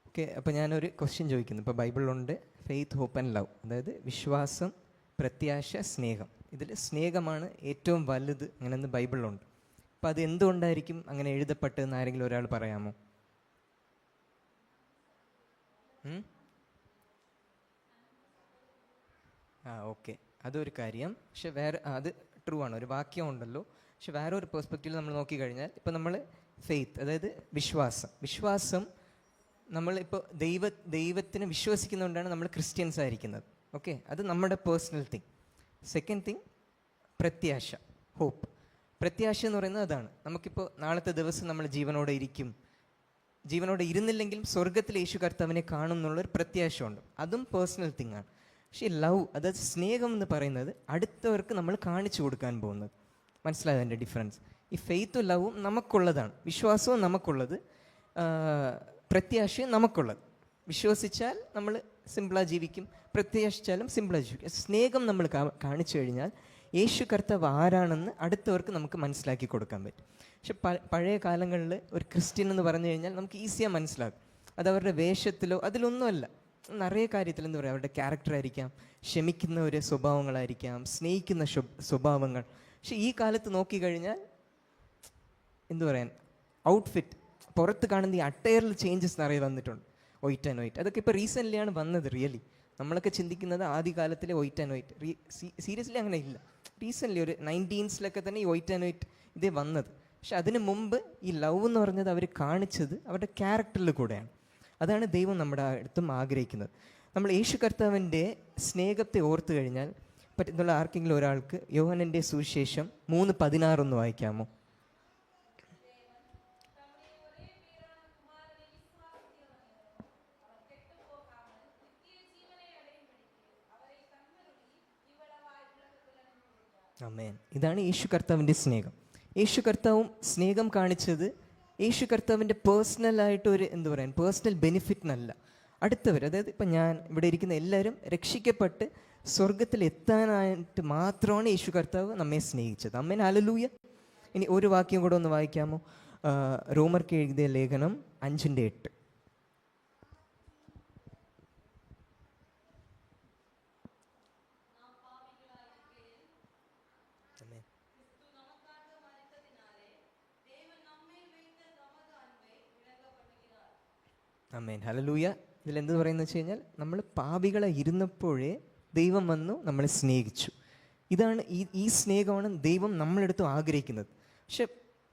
S1: ഓക്കെ, അപ്പോൾ ഞാനൊരു ക്വസ്റ്റ്യൻ ചോദിക്കുന്നു. ഇപ്പോൾ ബൈബിളിലുണ്ട് ഫെയ്ത്ത്, ഹോപ്പ് ആൻഡ് ലവ്, അതായത് വിശ്വാസം, പ്രത്യാശ, സ്നേഹം. ഇതിൽ സ്നേഹമാണ് ഏറ്റവും വലുത് അങ്ങനെയൊന്ന് ബൈബിളിലുണ്ട്. അപ്പം അത് എന്തുകൊണ്ടായിരിക്കും അങ്ങനെ എഴുതപ്പെട്ടതെന്ന് ആരെങ്കിലും ഒരാൾ പറയാമോ? ഓക്കെ, അതൊരു കാര്യം. പക്ഷെ വേറെ അത് ട്രൂ ആണ്, ഒരു വാക്യം ഉണ്ടല്ലോ. പക്ഷെ വേറെ ഒരു പെർസ്പെക്റ്റീവിൽ നമ്മൾ നോക്കിക്കഴിഞ്ഞാൽ ഇപ്പം നമ്മൾ ഫെയ്ത്ത്, അതായത് വിശ്വാസം നമ്മളിപ്പോൾ ദൈവത്തിനെ വിശ്വസിക്കുന്നതുകൊണ്ടാണ് നമ്മൾ ക്രിസ്ത്യൻസ് ആയിരിക്കുന്നത്. ഓക്കെ, അത് നമ്മുടെ പേഴ്സണൽ തിങ്. സെക്കൻഡ് തിങ് പ്രത്യാശ, ഹോപ്പ്. പ്രത്യാശ എന്ന് പറയുന്നത് അതാണ്, നമുക്കിപ്പോൾ നാളത്തെ ദിവസം നമ്മൾ ജീവനോടെ ഇരുന്നില്ലെങ്കിലും സ്വർഗത്തിൽ യേശു കർത്താവിനെ കാണും എന്നുള്ളൊരു പ്രത്യാശ ഉണ്ട്. അതും പേഴ്സണൽ തിങ് ആണ്. പക്ഷേ ലവ്, അതായത് സ്നേഹം എന്ന് പറയുന്നത് അടുത്തവർക്ക് നമ്മൾ കാണിച്ചു കൊടുക്കാൻ പോകുന്നത്. മനസ്സിലായത് എൻ്റെ ഡിഫറൻസ്? ഈ ഫെയ്ത്തും ലവും നമുക്കുള്ളതാണ്, വിശ്വാസവും നമുക്കുള്ളത്, പ്രത്യാശയും നമുക്കുള്ളത്. വിശ്വസിച്ചാൽ നമ്മൾ സിമ്പിളായി ജീവിക്കും, പ്രത്യാശിച്ചാലും സിമ്പിളായി ജീവിക്കും. സ്നേഹം നമ്മൾ കാണിച്ചു കഴിഞ്ഞാൽ യേശു കർത്താവ് ആരാണെന്ന് അടുത്തവർക്ക് നമുക്ക് മനസ്സിലാക്കി കൊടുക്കാൻ പറ്റും. പക്ഷെ പഴയ കാലങ്ങളിൽ ഒരു ക്രിസ്ത്യൻ എന്ന് പറഞ്ഞു കഴിഞ്ഞാൽ നമുക്ക് ഈസിயாக മനസ്സിലാകും. അത് അവരുടെ വേഷത്തിലോ അതിലൊന്നുമല്ല, നിറയെ കാര്യത്തിൽ എന്താ പറയുക, അവരുടെ ക്യാരക്ടറായിരിക്കാം, ക്ഷമിക്കുന്ന ഒരു സ്വഭാവങ്ങളായിരിക്കാം, സ്നേഹിക്കുന്ന സ്വഭാവങ്ങൾ. പക്ഷെ ഈ കാലത്ത് നോക്കിക്കഴിഞ്ഞാൽ എന്തു പറയാൻ, ഔട്ട്ഫിറ്റ്, പുറത്ത് കാണുന്ന ഈ അട്ടയറിൽ ചേഞ്ചസ് നിറയെ വന്നിട്ടുണ്ട്. വൈറ്റ് ആൻഡ് വൈറ്റ്, അതൊക്കെ ഇപ്പോൾ റീസെൻ്റ്ലിയാണ് വന്നത്. റിയലി നമ്മളൊക്കെ ചിന്തിക്കുന്നത് ആദ്യകാലത്തിലെ വൈറ്റ് ആൻഡ് വൈറ്റ്, സീരിയസ്ലി അങ്ങനെ ഇല്ല. റീസെൻ്റ്ലി ഒരു 1990s തന്നെ ഈ വൈറ്റ് ആൻഡ് വൈറ്റ് ഇതേ വന്നത്. പക്ഷെ അതിന് മുമ്പ് ഈ ലവ് എന്ന് പറഞ്ഞത് അവർ കാണിച്ചത് അവരുടെ ക്യാരക്ടറിൽ കൂടെയാണ്. അതാണ് ദൈവം നമ്മുടെ അടുത്തും ആഗ്രഹിക്കുന്നത്. നമ്മൾ യേശു കർത്താവിൻ്റെ സ്നേഹത്തെ ഓർത്തു കഴിഞ്ഞാൽ പറ്റുന്നുള്ള ആർക്കെങ്കിലും ഒരാൾക്ക് യോഹന്നൻ്റെ സുവിശേഷം 3:16 വായിക്കാമോ? ആമേൻ. ഇതാണ് യേശു കർത്താവിൻ്റെ സ്നേഹം. യേശു കർത്താവും സ്നേഹം കാണിച്ചത് യേശു കർത്താവിൻ്റെ പേഴ്സണലായിട്ട് ഒരു എന്താ പറയുക, പേഴ്സണൽ ബെനിഫിറ്റിനല്ല. അടുത്തവർ, അതായത് ഇപ്പം ഞാൻ ഇവിടെ ഇരിക്കുന്ന എല്ലാവരും രക്ഷിക്കപ്പെട്ട് സ്വർഗത്തിൽ എത്താനായിട്ട് മാത്രമാണ് യേശു കർത്താവ് നമ്മെ സ്നേഹിച്ചത്. ആമേൻ, ഹല്ലേലൂയ. ഇനി ഒരു വാക്യം കൂടെ ഒന്ന് വായിക്കാമോ? റോമർക്ക് എഴുതിയ ലേഖനം 5:8. ആമേൻ, ഹല്ലേലൂയ. ഇതിലെന്ത് പറയുന്നത് വെച്ച് കഴിഞ്ഞാൽ നമ്മൾ പാപികളെ ഇരുന്നപ്പോഴേ ദൈവം വന്നു നമ്മളെ സ്നേഹിച്ചു. ഇതാണ് ഈ സ്നേഹമാണ് ദൈവം നമ്മളെടുത്ത് ആഗ്രഹിക്കുന്നത്. പക്ഷെ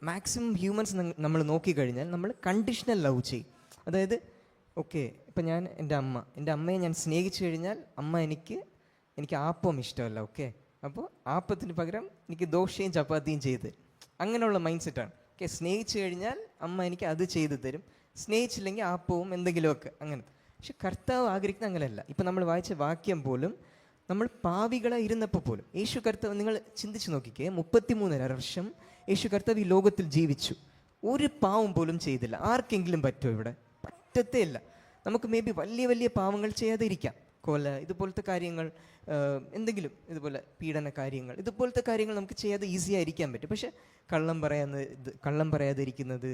S1: മാക്സിമം ഹ്യൂമൻസ് നമ്മൾ നോക്കിക്കഴിഞ്ഞാൽ നമ്മൾ കണ്ടീഷണൽ ലവ് ചെയ്യും. അതായത് ഓക്കെ, ഇപ്പം ഞാൻ എൻ്റെ അമ്മയെ ഞാൻ സ്നേഹിച്ചു കഴിഞ്ഞാൽ അമ്മ എനിക്ക് ആപ്പം ഇഷ്ടമല്ല, ഓക്കെ, അപ്പോൾ ആപ്പത്തിന് പകരം എനിക്ക് ദോശയും ചപ്പാത്തിയും ചെയ്ത് തരും. അങ്ങനെയുള്ള മൈൻഡ് സെറ്റാണ്. ഓക്കെ, സ്നേഹിച്ചു കഴിഞ്ഞാൽ അമ്മ എനിക്ക് അത് ചെയ്തു തരും, സ്നേഹിച്ചില്ലെങ്കിൽ ആപ്പവും എന്തെങ്കിലുമൊക്കെ അങ്ങനത്തെ. പക്ഷെ കർത്താവ് ആഗ്രഹിക്കുന്ന അങ്ങനെയല്ല. ഇപ്പം നമ്മൾ വായിച്ച വാക്യം പോലും നമ്മൾ പാപികളായി ഇരുന്നപ്പോൾ പോലും യേശു കർത്താവ്, നിങ്ങൾ ചിന്തിച്ച് നോക്കിക്കേ, 33 വർഷം യേശു കർത്താവ് ഈ ലോകത്തിൽ ജീവിച്ചു, ഒരു പാവം പോലും ചെയ്തില്ല. ആർക്കെങ്കിലും പറ്റുമോ? ഇവിടെ പറ്റത്തേ ഇല്ല. നമുക്ക് മേ ബി വലിയ വലിയ പാവങ്ങൾ ചെയ്യാതെ ഇരിക്കാം, കൊല ഇതുപോലത്തെ കാര്യങ്ങൾ, എന്തെങ്കിലും ഇതുപോലെ പീഡന കാര്യങ്ങൾ, ഇതുപോലത്തെ കാര്യങ്ങൾ നമുക്ക് ചെയ്യാതെ ഈസി ആയിരിക്കാൻ പറ്റും. പക്ഷെ കള്ളം പറയാതിരിക്കുന്നത്,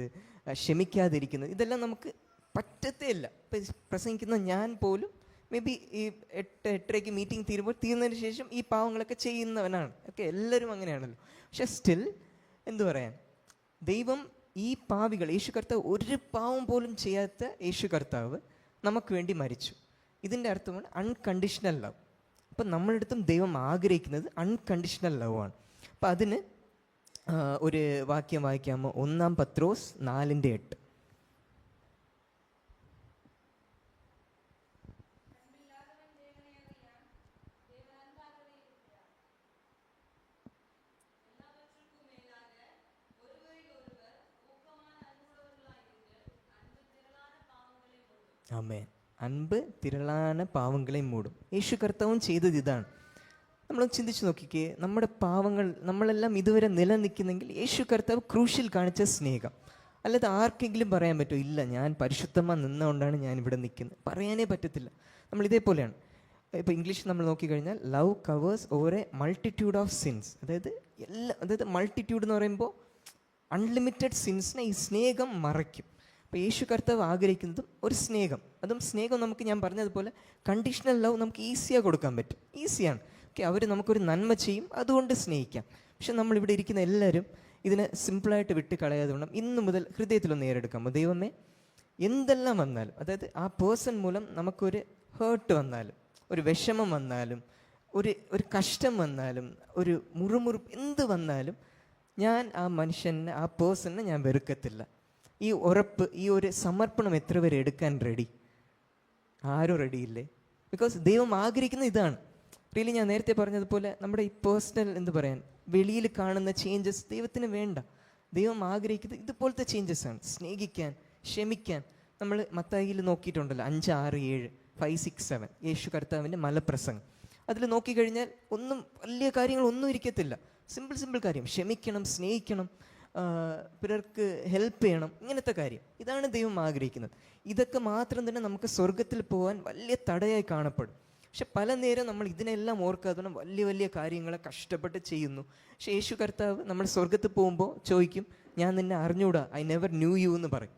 S1: ക്ഷമിക്കാതിരിക്കുന്നത്, ഇതെല്ലാം നമുക്ക് പറ്റത്തേ ഇല്ല. ഇപ്പം പ്രസംഗിക്കുന്ന ഞാൻ പോലും മേ ബി ഈ 8:30 മീറ്റിംഗ് തീർന്നതിന് ശേഷം ഈ പാവങ്ങളൊക്കെ ചെയ്യുന്നവനാണ്. ഓക്കെ, എല്ലാവരും അങ്ങനെയാണല്ലോ. പക്ഷെ സ്റ്റിൽ എന്തു പറയാൻ, ദൈവം ഈ പാവികൾ, യേശു കർത്താവ് ഒരു പാവം പോലും ചെയ്യാത്ത യേശു കർത്താവ് നമുക്ക് വേണ്ടി മരിച്ചു. ഇതിൻ്റെ അർത്ഥമാണ് അൺകണ്ടീഷണൽ ലവ്. അപ്പം നമ്മളടുത്തും ദൈവം ആഗ്രഹിക്കുന്നത് അൺകണ്ടീഷണൽ ലവ് ആണ്. അപ്പം അതിന് ഒരു വാക്യം വായിക്കാമോ? 1 പത്രോസ് 4:8. ആമേൻ. അൻപ് തിരളാന പാവങ്ങളെ മൂടും. യേശു കർത്താവും ചെയ്തത് ഇതാണ്. നമ്മൾ ചിന്തിച്ച് നോക്കിക്കേ, നമ്മുടെ പാവങ്ങൾ നമ്മളെല്ലാം ഇതുവരെ നിലനിൽക്കുന്നെങ്കിൽ യേശു കർത്താവ് ക്രൂശിൽ കാണിച്ച സ്നേഹം. അല്ലാതെ ആർക്കെങ്കിലും പറയാൻ പറ്റുമോ? ഇല്ല, ഞാൻ പരിശുദ്ധമായി നിന്നുകൊണ്ടാണ് ഞാൻ ഇവിടെ നിൽക്കുന്നത്, പറയാനേ പറ്റത്തില്ല. നമ്മൾ ഇതേപോലെയാണ്. ഇപ്പോൾ ഇംഗ്ലീഷിൽ നമ്മൾ നോക്കിക്കഴിഞ്ഞാൽ love covers over A multitude of since. അതായത് മൾട്ടിറ്റ്യൂഡ് എന്ന് പറയുമ്പോൾ അൺലിമിറ്റഡ് സിൻസിനെ ഈ സ്നേഹം മറയ്ക്കും. അപ്പോൾ യേശു കർത്താവ് ആഗ്രഹിക്കുന്നതും ഒരു സ്നേഹം. അതും സ്നേഹം നമുക്ക്, ഞാൻ പറഞ്ഞതുപോലെ കണ്ടീഷണൽ ലവ് നമുക്ക് ഈസിயாக കൊടുക്കാൻ പറ്റും. ഈസിയാണ്. ഓക്കെ, അവർ നമുക്കൊരു നന്മ ചെയ്യും, അതുകൊണ്ട് സ്നേഹിക്കാം. പക്ഷെ നമ്മളിവിടെ ഇരിക്കുന്ന എല്ലാവരും ഇതിനെ സിമ്പിളായിട്ട് വിട്ട് കളയാതെ വേണം ഇന്നു മുതൽ ഹൃദയത്തിലൊന്ന് ഏറ്റെടുക്കാമോ? ദൈവമേ, എന്തെല്ലാം വന്നാലും, അതായത് ആ പേഴ്സൺ മൂലം നമുക്കൊരു ഹേർട്ട് വന്നാലും, ഒരു വിഷമം വന്നാലും, ഒരു കഷ്ടം വന്നാലും, ഒരു മുറുമുറുപ്പ് എന്ത് വന്നാലും, ഞാൻ ആ മനുഷ്യനെ, ആ പേഴ്സണിനെ ഞാൻ വെറുക്കത്തില്ല. ഈ ഉറപ്പ്, ഈ ഒരു സമർപ്പണം എത്ര പേര് എടുക്കാൻ റെഡി? ആരും റെഡിയില്ലേ? ബിക്കോസ് ദൈവം ആഗ്രഹിക്കുന്നത് ഇതാണ്. റിയലി ഞാൻ നേരത്തെ പറഞ്ഞതുപോലെ നമ്മുടെ ഈ പേഴ്സണൽ എന്ത് പറയാൻ, വെളിയിൽ കാണുന്ന ചേഞ്ചസ് ദൈവത്തിന് വേണ്ട. ദൈവം ആഗ്രഹിക്കുന്നത് ഇതുപോലത്തെ ചേഞ്ചസ് ആണ്. സ്നേഹിക്കാൻ, ക്ഷമിക്കാൻ. നമ്മൾ മത്തായിയിൽ നോക്കിയിട്ടുണ്ടല്ലോ 5, 6, 7, 5, 6, 7 യേശു കർത്താവിൻ്റെ മലപ്രസംഗം. അതിൽ നോക്കിക്കഴിഞ്ഞാൽ ഒന്നും വലിയ കാര്യങ്ങളൊന്നും ഇരിക്കത്തില്ല. സിമ്പിൾ കാര്യം. ക്ഷമിക്കണം, സ്നേഹിക്കണം, പിറർക്ക് ഹെൽപ്പ് ചെയ്യണം, ഇങ്ങനത്തെ കാര്യം. ഇതാണ് ദൈവം ആഗ്രഹിക്കുന്നത്. ഇതൊക്കെ മാത്രം തന്നെ നമുക്ക് സ്വർഗത്തിൽ പോകാൻ വലിയ തടയായി കാണപ്പെടും. പക്ഷെ പല നേരം നമ്മൾ ഇതിനെല്ലാം ഓർക്കാതെ വലിയ കാര്യങ്ങളെ കഷ്ടപ്പെട്ട് ചെയ്യുന്നു. പക്ഷെ യേശു കർത്താവ് നമ്മൾ സ്വർഗത്തിൽ പോകുമ്പോൾ ചോദിക്കും, ഞാൻ നിന്നെ അറിഞ്ഞൂടാ, ഐ നെവർ ന്യൂ യു എന്ന് പറയും.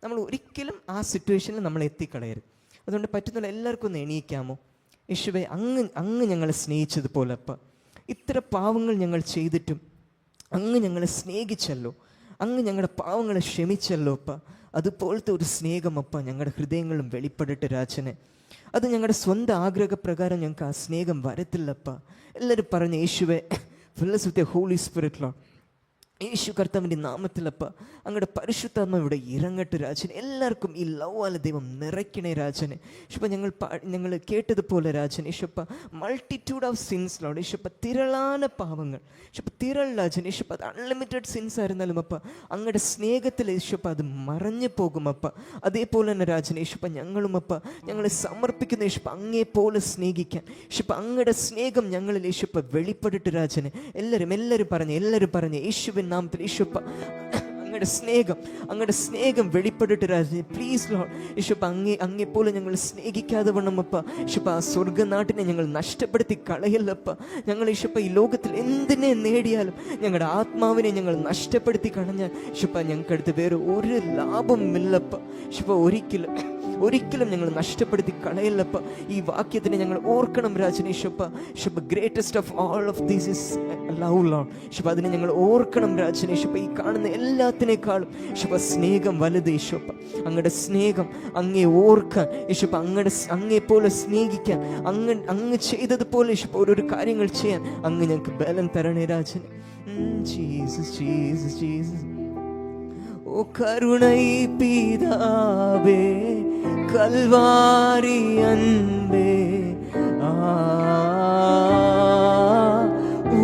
S1: നമ്മൾ ഒരിക്കലും ആ സിറ്റുവേഷനിൽ നമ്മൾ എത്തിക്കളയരുത്. അതുകൊണ്ട് പറ്റുന്നില്ല, എല്ലാവർക്കും ഒന്ന് എണീക്കാമോ? യേശുവേ, അങ്ങ് ഞങ്ങളെ സ്നേഹിച്ചതുപോലെ അപ്പ, ഇത്ര പാവങ്ങൾ ഞങ്ങൾ ചെയ്തിട്ടും അങ്ങ് ഞങ്ങളെ സ്നേഹിച്ചല്ലോ, അങ്ങ് ഞങ്ങളുടെ പാവങ്ങളെ ക്ഷമിച്ചല്ലോ അപ്പ. അതുപോലത്തെ ഒരു സ്നേഹം അപ്പ ഞങ്ങളുടെ ഹൃദയങ്ങളും വെളിപ്പെടട്ടെ രാജനെ. അത് ഞങ്ങളുടെ സ്വന്തം ആഗ്രഹപ്രകാരം ഞങ്ങൾക്ക് ആ സ്നേഹം വരത്തില്ലപ്പ. എല്ലാവരും പറഞ്ഞ് യേശുവേ, ഫിൽ us with the Holy Spirit Lord. യേശു കർത്താവിൻ്റെ നാമത്തിലപ്പ അങ്ങയുടെ പരിശുദ്ധാത്മ ഇവിടെ ഇറങ്ങട്ടെ രാജനെ. എല്ലാവർക്കും ഈ ലവാല ദൈവം നിറയ്ക്കണേ രാജനെ. യേശുപ്പ, ഞങ്ങൾ കേട്ടതുപോലെ രാജൻ യേശുപ്പ, മൾട്ടിറ്റ്യൂഡ് ഓഫ് സിൻസ് ലോഡ് യേശുപ്പ, തിരളാന പാവങ്ങൾ യേശുപ്പ, തിരൾ രാജൻ യേശുപ്പ, അത് അൺലിമിറ്റഡ് സിൻസ് ആയിരുന്നാലും അപ്പ അങ്ങയുടെ സ്നേഹത്തിൽ യേശുപ്പ അത് മറഞ്ഞു പോകുമപ്പ. അതേപോലെ തന്നെ രാജൻ യേശുപ്പ, ഞങ്ങളുമപ്പ ഞങ്ങളെ സമർപ്പിക്കുന്ന യേശുപ്പ അങ്ങേപോലെ സ്നേഹിക്കാൻ യേശുപ്പ, അങ്ങയുടെ സ്നേഹം ഞങ്ങളിൽ യേശുപ്പ വെളിപ്പെട്ടിട്ട് രാജനെ. എല്ലാവരും പറഞ്ഞ് യേശുവിൻ നാമത്തിൽ യേശുപ്പ, അങ്ങയുടെ സ്നേഹം വെളിപ്പെട്ടിട്ട് രാജനെ. പ്ലീസ് ലോർഡ് യേശുപ്പ, അങ്ങേപ്പോലെ ഞങ്ങൾ സ്നേഹിക്കാതെ വണ്ണമപ്പ യേശുപ്പ, ആ സ്വർഗനാട്ടിനെ ഞങ്ങൾ നഷ്ടപ്പെടുത്തി കളയല്ലപ്പ. ഞങ്ങൾ യേശുപ്പ ഈ ലോകത്തിൽ എന്തിനെ നേടിയാലും ഞങ്ങളുടെ ആത്മാവിനെ ഞങ്ങൾ നഷ്ടപ്പെടുത്തി കളഞ്ഞാൽ യേശുപ്പ, ഞങ്ങൾക്കടുത്ത് വേറെ ഒരു ലാഭമില്ലപ്പ. യേശുപ്പ, ഒരിക്കലും ഞങ്ങൾ നഷ്ടപ്പെടുത്തി കളയല്ലപ്പ. ഈ വാക്യത്തിനെ ഞങ്ങൾ ഓർക്കണം രാജനേശപ്പ. യേശുപ്പ, greatest of all of these is love Lord. യേശുപ്പ, അതിനെ ഞങ്ങൾ ഓർക്കണം രാജനേശപ്പ. ഈ കാണുന്ന എല്ലാത്തിനേക്കാളും യേശുപ്പ സ്നേഹം വലുത് യേശുപ്പ. അങ്ങയുടെ സ്നേഹം, അങ്ങേ ഓർക്കാൻ യേശുപ്പ, അങ്ങേ പോലെ സ്നേഹിക്കാൻ, അങ്ങ് ചെയ്തതുപോലെ യേശുപ്പ ഓരോരോ കാര്യങ്ങൾ ചെയ്യാൻ അങ്ങ് ഞങ്ങൾക്ക് ബലം തരണേ രാജനെ. Jesus Jesus Jesus. ഓ കരുണை பிதாவே, கல்வாரி அன்பே,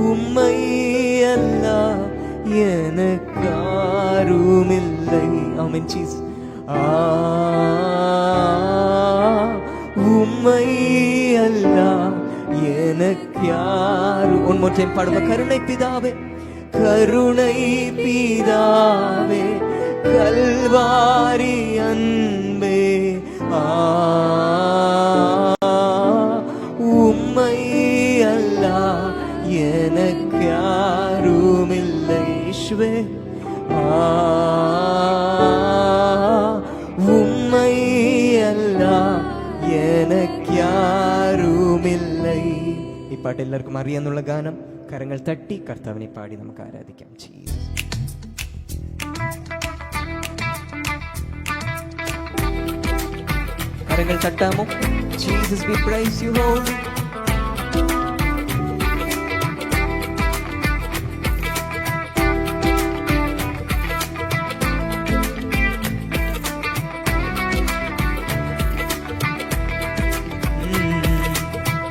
S1: உம்மை அல்லால் எனக்காருமில்லை. ஆமென் ஜீசஸ். உம்மை அல்லால் எனக்கு யாரு. ஒன் மோர் டைம் பாடுங்க. கருணை பிதாவே, கருணை பிதாவே, கல்வாரி அன்பே, உம்மை அல்லால் எனக்கு யாருமில்லை. യേശുവേ, உம்மை அல்லால் எனக்கு யாருமில்லை. ഈ പാട്ട് എല്ലാവർക്കും അറിയാന്നുള്ള ഗാനം. കരങ്ങൾ തട്ടി കർത്താവിനെ പാടി നമുക്ക് ആരാധിക്കാം. കരങ്ങൾ തട്ടാമോ? Jesus, we praise you holy.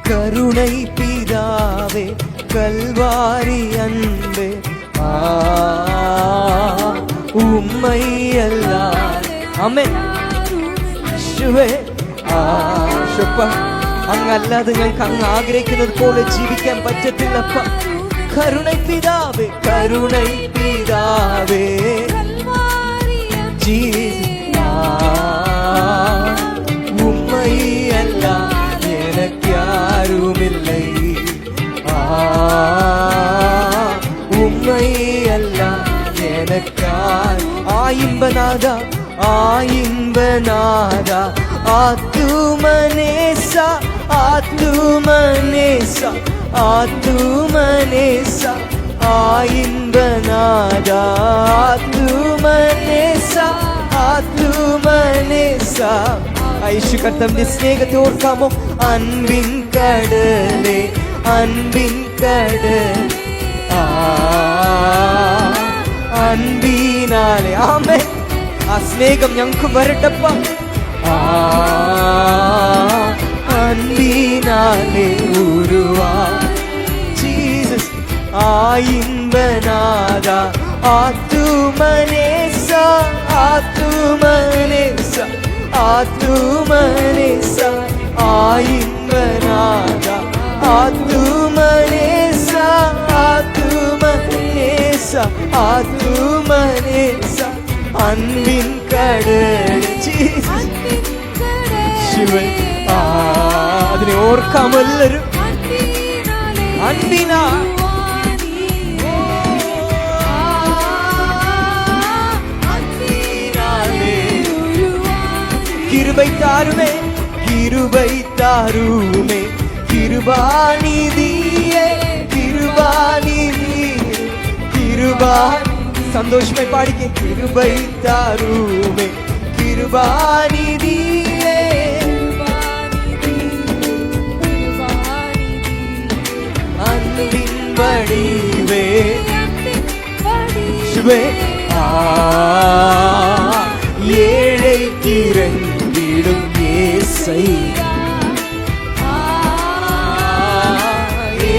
S1: கருணை பிதாவே, கல்வாரி அன்பே, உம்மை அல்லால். ആമേൻ. യേശുവേ, അങ്ങല്ലാതെ ഞങ്ങൾക്ക് അങ്ങ് ആഗ്രഹിക്കുന്നത് പോലെ ജീവിക്കാൻ പറ്റത്തില്ലപ്പ. കരുണை പിതാവേ, കരുണை പിതാവേ, ഉമ്മൈ അല്ലാൽ எனக்கு யாருமில்லை. உம்மை அல்லால் எனக்காய். ஆயின்பநாதா, ஆயின்பநாதா, ஆத்துமனேசா, ஆத்துமனேசா, ஆத்துமனேசா ஆயின்பநாதா ആത്തുമനേസാ ആത്തുമനേസാ യേശു കർത്താവിന്റെ സ്നേഹത്തെ ഓർക്കാമോ? അൻപിൻ കടലേ അൻപിൻ കടലേ അൻപിനാലെ ആമേൻ. ആ സ്നേഹം ഞങ്ങൾക്ക് വരട്ടപ്പ. അൻപിനാലെ ഉരുവാ ജീസസ് ആയിன்பநாதா ആത്തുമനേസാ ആത്തുമനേസാ ആത്തുമനേസാ ആയിன்பநாதா ആത്തുമനേസാ ആത്തുമനേസാ ആത്തുമനേസാ അൻപിൻ കടൽ ജീസസ് ശിവൻ. അതിനെ ഓർക്കാമോ എല്ലാവരും? അൻപിനാ கிருபை தாருமே கிருபை தாருமே கிருபாநிதியே கிருபாநிதியே கிருபா சந்தோஷமே பாடிக்க. கிருபை தாருமே கிருபாநிதியே அன்பின் வடிவே சிவே ஏழை திறந்திடும் ஏசையா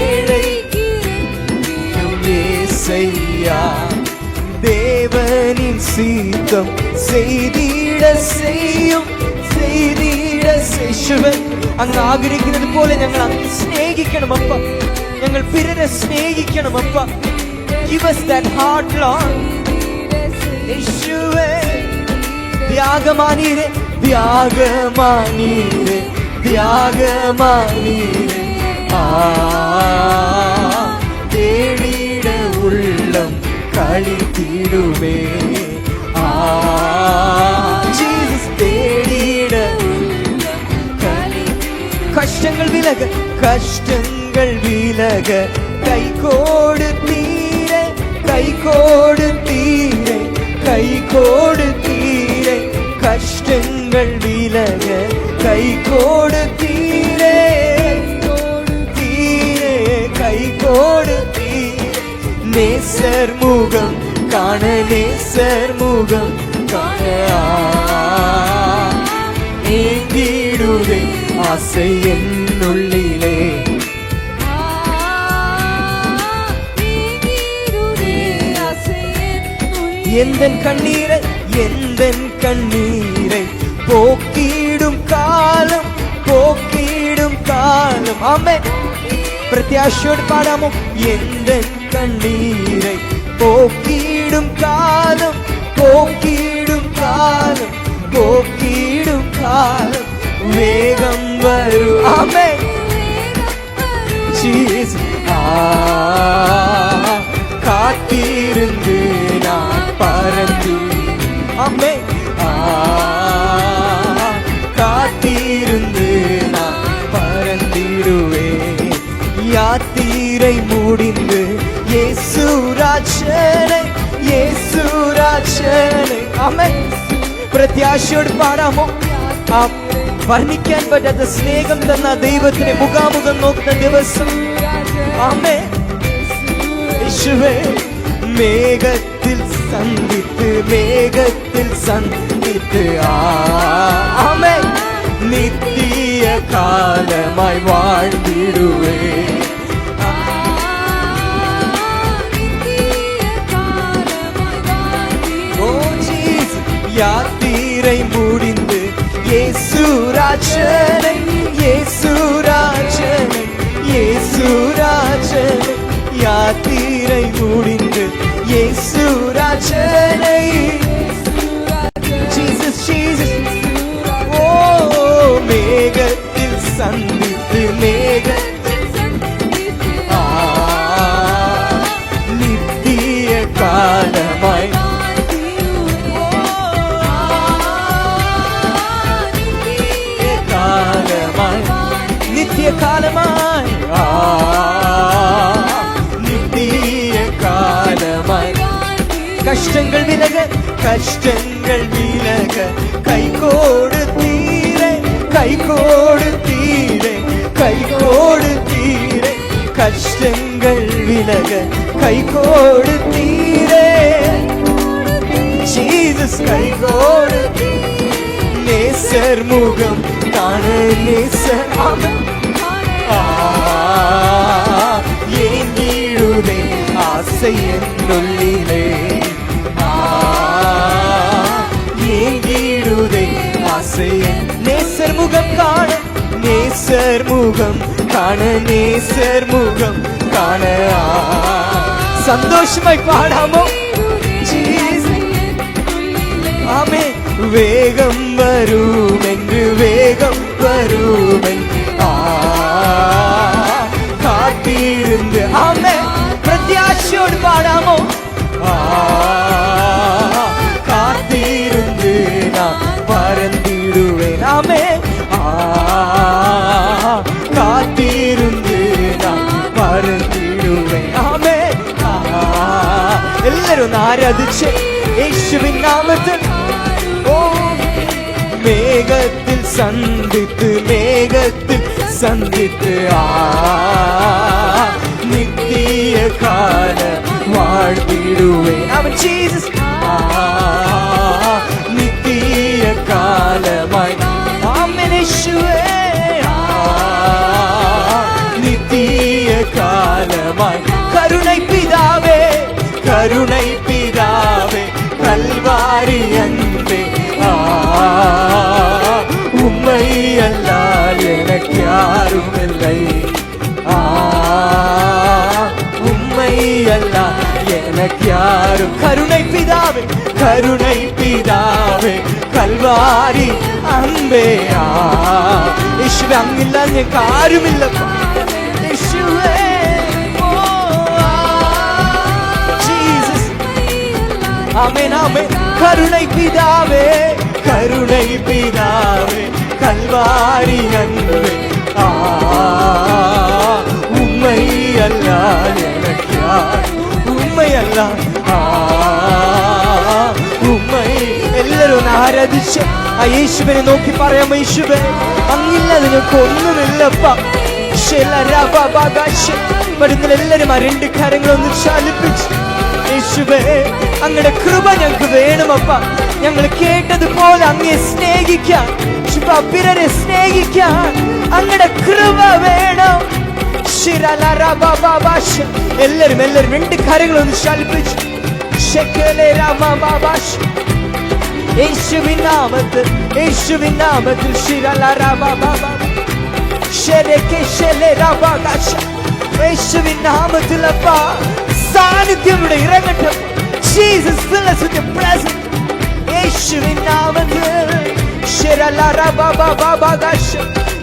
S1: ஏழை திறந்திடும் ஏசையா தேவனின் சீத்தம் செய்திட செய்யும் ചെയ്തിട ശിവൻ അങ്ങ് ആഗ്രഹിക്കുന്നത് പോലെ ഞങ്ങൾ അങ്ങ് സ്നേഹിക്കണം അപ്പ. ഞങ്ങൾ പിറരെ സ്നേഹിക്കണം അപ്പ. Give us that heart, Lord. യേശുവേ ത്യാഗമാനീരേ ത്യാഗമാനീരേ ത്യാഗമാനീരേ തേടിട ഉള്ളം കളിത്തിടുമേ ജീസസ് തേടിട കഷ്ടങ്ങൾ വിലക കഷ്ടങ്ങൾ വിലക കൈകോട് തീരെ കൈകോട് തീരെ കൈകോട് തീരെ കഷ്ടങ്ങൾ വിലക കൈകോട് തീരെ തീരെ കൈകോട് തീരെ നേസർ മുഖം കാണ നേസർ മുഖം കാണ ഏകിടുവേ ആസை என்னுள்ளிலே எந்தன் கண்ணீரை போக்கிடும் காலம் ஆமென். பிரத்யாശയോடு பாடாமோ எந்தன் கண்ணீரை போக்கிடும் காலம் வேகம் வரும் ஆமென். ஜீசஸ் காத்திருந்து நான் பறந்து ஆமென் காத்திருந்து நான் பறந்திடுவேன். யாத்திரை முடிந்து இயேசு ராஜனை ആമേൻ. പ്രത്യാശയോട് പാടാമോ? വർണ്ണിക്കാൻ പറ്റാത്ത സ്നേഹം തന്ന ദൈവത്തിനെ മുഖാമുഖം നോക്കുന്ന ദിവസം ആമേൻ. യേശുവേ മേഘത്തിൽ സന്ധിത്ത് ആമേൻ നിത്യ കാലമായി வாழ்ந்திடுவே. யாத்திரை முடிந்து இயேசு ராஜனை யாத்திரை முடிந்து இயேசு ராஜனை ஜீசஸ் ஓ மேகத்தில் சந்தித்து நித்திய காலமாய் நித்திய காலமாய் கஷ்டங்கள் விலக கை கொடுத்தீரே, கை கொடுத்தீரே, கை கொடுத்தீரே, கஷ்டங்கள் விலக கை கொடுத்தீரே, ஜீசஸ் கை கொடுத்தீரே, நேசர் முகம் காண நேசர் ஏங்கிடுதே ஆசை என்னுள்ளிலே, ஏங்கிடுதே ஆசை நேசர் முகம் காண, நேசர் முகம் காண, நேசர் முகம் காண. சந்தோஷமாய் பாடாமோ ஆமே. வேகம் வரும் என்று, வேகம் வரும் என்று காத்திருந்து ஆமே. பிரத்யாசையோடு பாடாமோ காத்திருந்து நான் பறந்திடுவேன் ஆமே. காத்திருந்து நான் பறந்திடுவேன் ஆமே. எல்லாரும் ஆராதிச்சு இயேசுவின் நாமத்தில் மேகத்தில் சந்தித்து, மேகத்தில் சந்தித்து நித்திய கால வாழ்ந்திடுவேன் அவன் ஜீசஸ். நித்திய காலமாய் ஆமென் இயேசுவே, நித்திய காலமாய் கருணை பிதாவே, கருணை பிதாவே, கல்வாரி அன்பே, உம்மை அல்லால் எனக்கு யாரும் இல்லை, உம்மை அல்லால் எனக்கு யாரும். கருணை பிதாவே, கருணை பிதாவே, கல்வாரி அன்பே, இயேசுவே அங்கில்லாத எனக்கு யாரும் இல்லப்பா இயேசுவே. ஜீசஸ் ஆமென் ஆமென். கருணை பிதாவே, கருணை பிதாவே, கல்வாரி அன்பே, உம்மை அல்லால் எனக்கு யார், உம்மை அல்லால் ഉമ്മൈ. എല്ലാരും ആരാധിച്ച് ആ യേശുവിനെ നോക്കി പറയാം, യേശുവേ അങ്ങില്ലാതെ ഞങ്ങൾക്ക് ഒന്നുമില്ലപ്പാ. എല്ലാരും ആ രണ്ട് കരങ്ങളൊന്ന് ചലിപ്പിച്ച് യേശുവേ അങ്ങയുടെ കൃപ ഞങ്ങൾക്ക് വേണമപ്പ. ഞങ്ങൾ കേട്ടതുപോലെ അങ്ങയെ സ്നേഹിക്കാൻ, പിറരെ സ്നേഹിക്കാൻ അങ്ങയുടെ കൃപ വേണം. എല്ലാരും എല്ലാരും രണ്ട് കരങ്ങളൊന്ന് ചലിപ്പിച്ച് യേശുവിൻ നാമത്തിൽ, യേശുവിൻ നാമത്തിൽ യേശുവിൻ നാമത്തിൽ അപ്പാ സാന്നിധ്യം ഇവിടെ ഇറങ്ങട്ടെ. Jesus fill us with your presence. യേശുവിൻ നാമത്തിൽ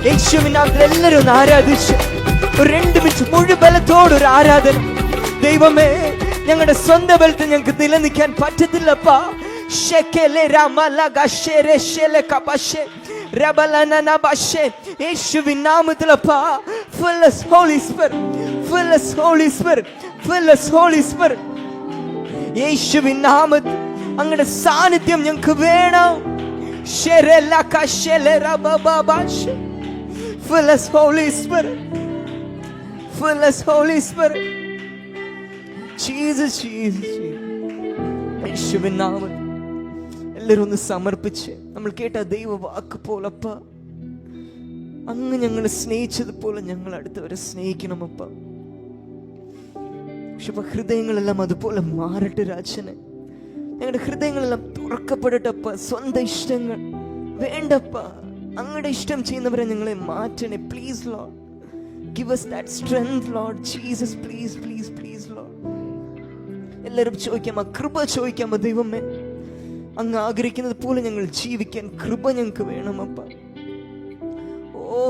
S1: യേശുവിൻ നാമത്തിൽ എല്ലാവരും ഒന്ന് ആരാധിച്ച് ഒരു 2 മിനിറ്റ് മുഴു ബലത്തോടൊരു ആരാധന. ദൈവമേ ഞങ്ങളുടെ സ്വന്തം ബലത്തിൽ ഞങ്ങൾക്ക് നിലനിൽക്കാൻ പറ്റത്തില്ലപ്പാ. യേശുവിൻ നാമത്തിലപ്പാ fill us Holy Spirit, fill us Holy Spirit, fill us Holy Spirit. യേശുവിൻ നാമത്തിൽ അങ്ങയുടെ സാന്നിധ്യം ഞങ്ങൾക്ക് വേണം. fill us Holy Spirit, fill us Holy Spirit. Jesus, Jesus, യേശുവിൻ നാമത്തിൽ എല്ലാവരും ഒന്ന് സമർപ്പിച്ച് നമ്മൾ കേട്ട ദൈവ വാക്ക് പോലപ്പ അങ്ങ് ഞങ്ങളെ സ്നേഹിച്ചതുപോലെ ഞങ്ങൾ അടുത്തവരെ സ്നേഹിക്കണമപ്പ. ഹൃദയങ്ങളെല്ലാം അതുപോലെ മാറട്ടെ രാജനെ. ഞങ്ങളുടെ ഹൃദയങ്ങളെല്ലാം തുറക്കപ്പെടട്ടപ്പ. സ്വന്തം ഇഷ്ടങ്ങൾ വേണ്ടപ്പ, അങ്ങയുടെ ഇഷ്ടം ചെയ്യുന്നവരെ ഞങ്ങളെ മാറ്റണേ. Please Lord, give us that strength Lord Jesus, please please please Lord. എല്ലാവരും ചോദിക്കാമോ, കൃപ ചോദിക്കാമോ? ദൈവമേ അങ്ങ് ആഗ്രഹിക്കുന്നത് പോലെ ഞങ്ങൾ ജീവിക്കാൻ കൃപ ഞങ്ങൾക്ക് വേണമപ്പ. ഓ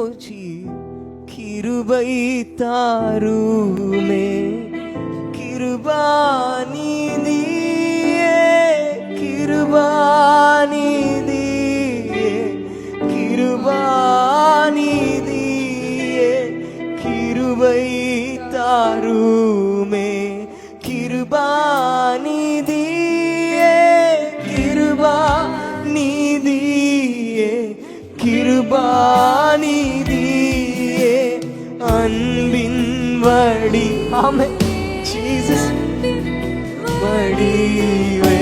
S1: കിരുബൈ താരുമേ കിരുബാനിധിയേ കിരുബാനിധിയേ കിരുബാനിധിയേ കിരുബൈ താരുമേ കിരുബാനിധിയേ கிருபாநிதியே அன்பின் வடி. ஆமென். ஜீசஸ் வடிவே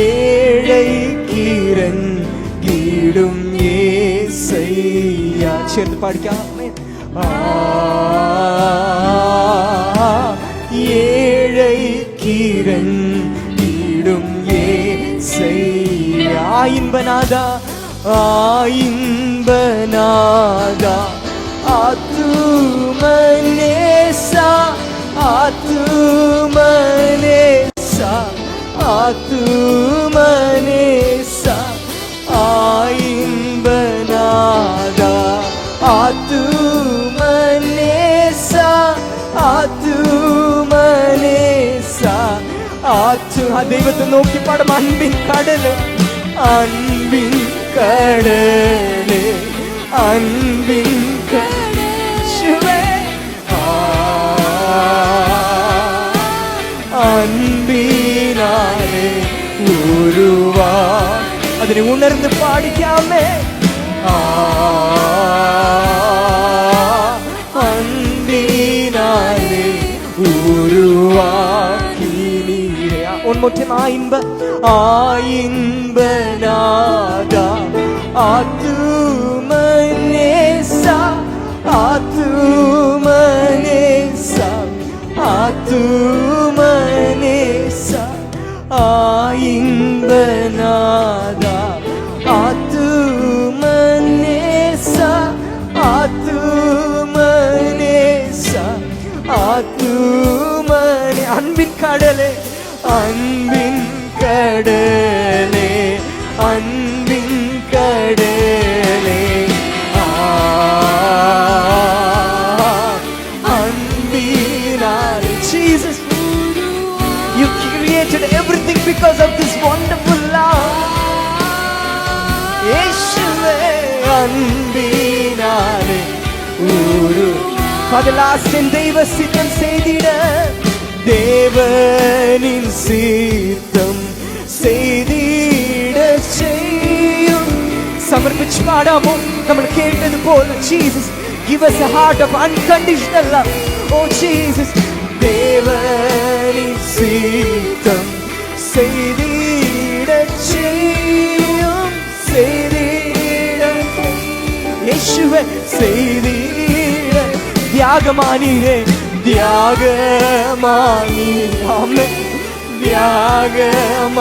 S1: ஏழை கிரங்கிடும் ஏசையா. சேர்ந்து பாடிக்காம ஏழை கிரங்கிடும் ஏசையா. இன்பநாதா இன்பநாதா ஆத்துமனேசா ஆத்துமனேசா ஆத்துமனேசா இன்பநாதா ஆத்துமனேசா ஆத்துமனேசா தெய்வத்தை நோக்கி பாடும். அன்பின் கடலே அன்பின் கடலே அன்பின் கடலே அன்பினாலே உருவா. அதனை உணர்ந்து பாடிக்காமே அன்பினாலே உருவாக்கினீரே. ஒன்மொற்றம் இன்பநாதா ஆத்துமனேசா ஆத்துமனேசா ஆத்துமனேசா இன்பநாதா ஆத்துமனேசா ஆத்துமனேசா ஆத்துமனே. அன்பின் கடலே அன்பின் கடலே அன்பின் கடலே அன்பினாலே. Jesus, you created everything because of this wonderful love. இயேசுவே அன்பினாலே ஒரு பகலாசின் தெய்வ சித்தம் செய்திட தேவனின் சித்தம் செய்திட செய்யும். சமர்ப்பிச்சு பாடாமோ நம்ம கேட்டது போல. Jesus, give us a heart of unconditional love. Oh Jesus, தேவனின் சித்தம் செய்திட செய்யும் செய்திட. இயேசுவே செய்திட தியாகமானீரே தியாகமானீரே. ஆமென். தியாகமானீரே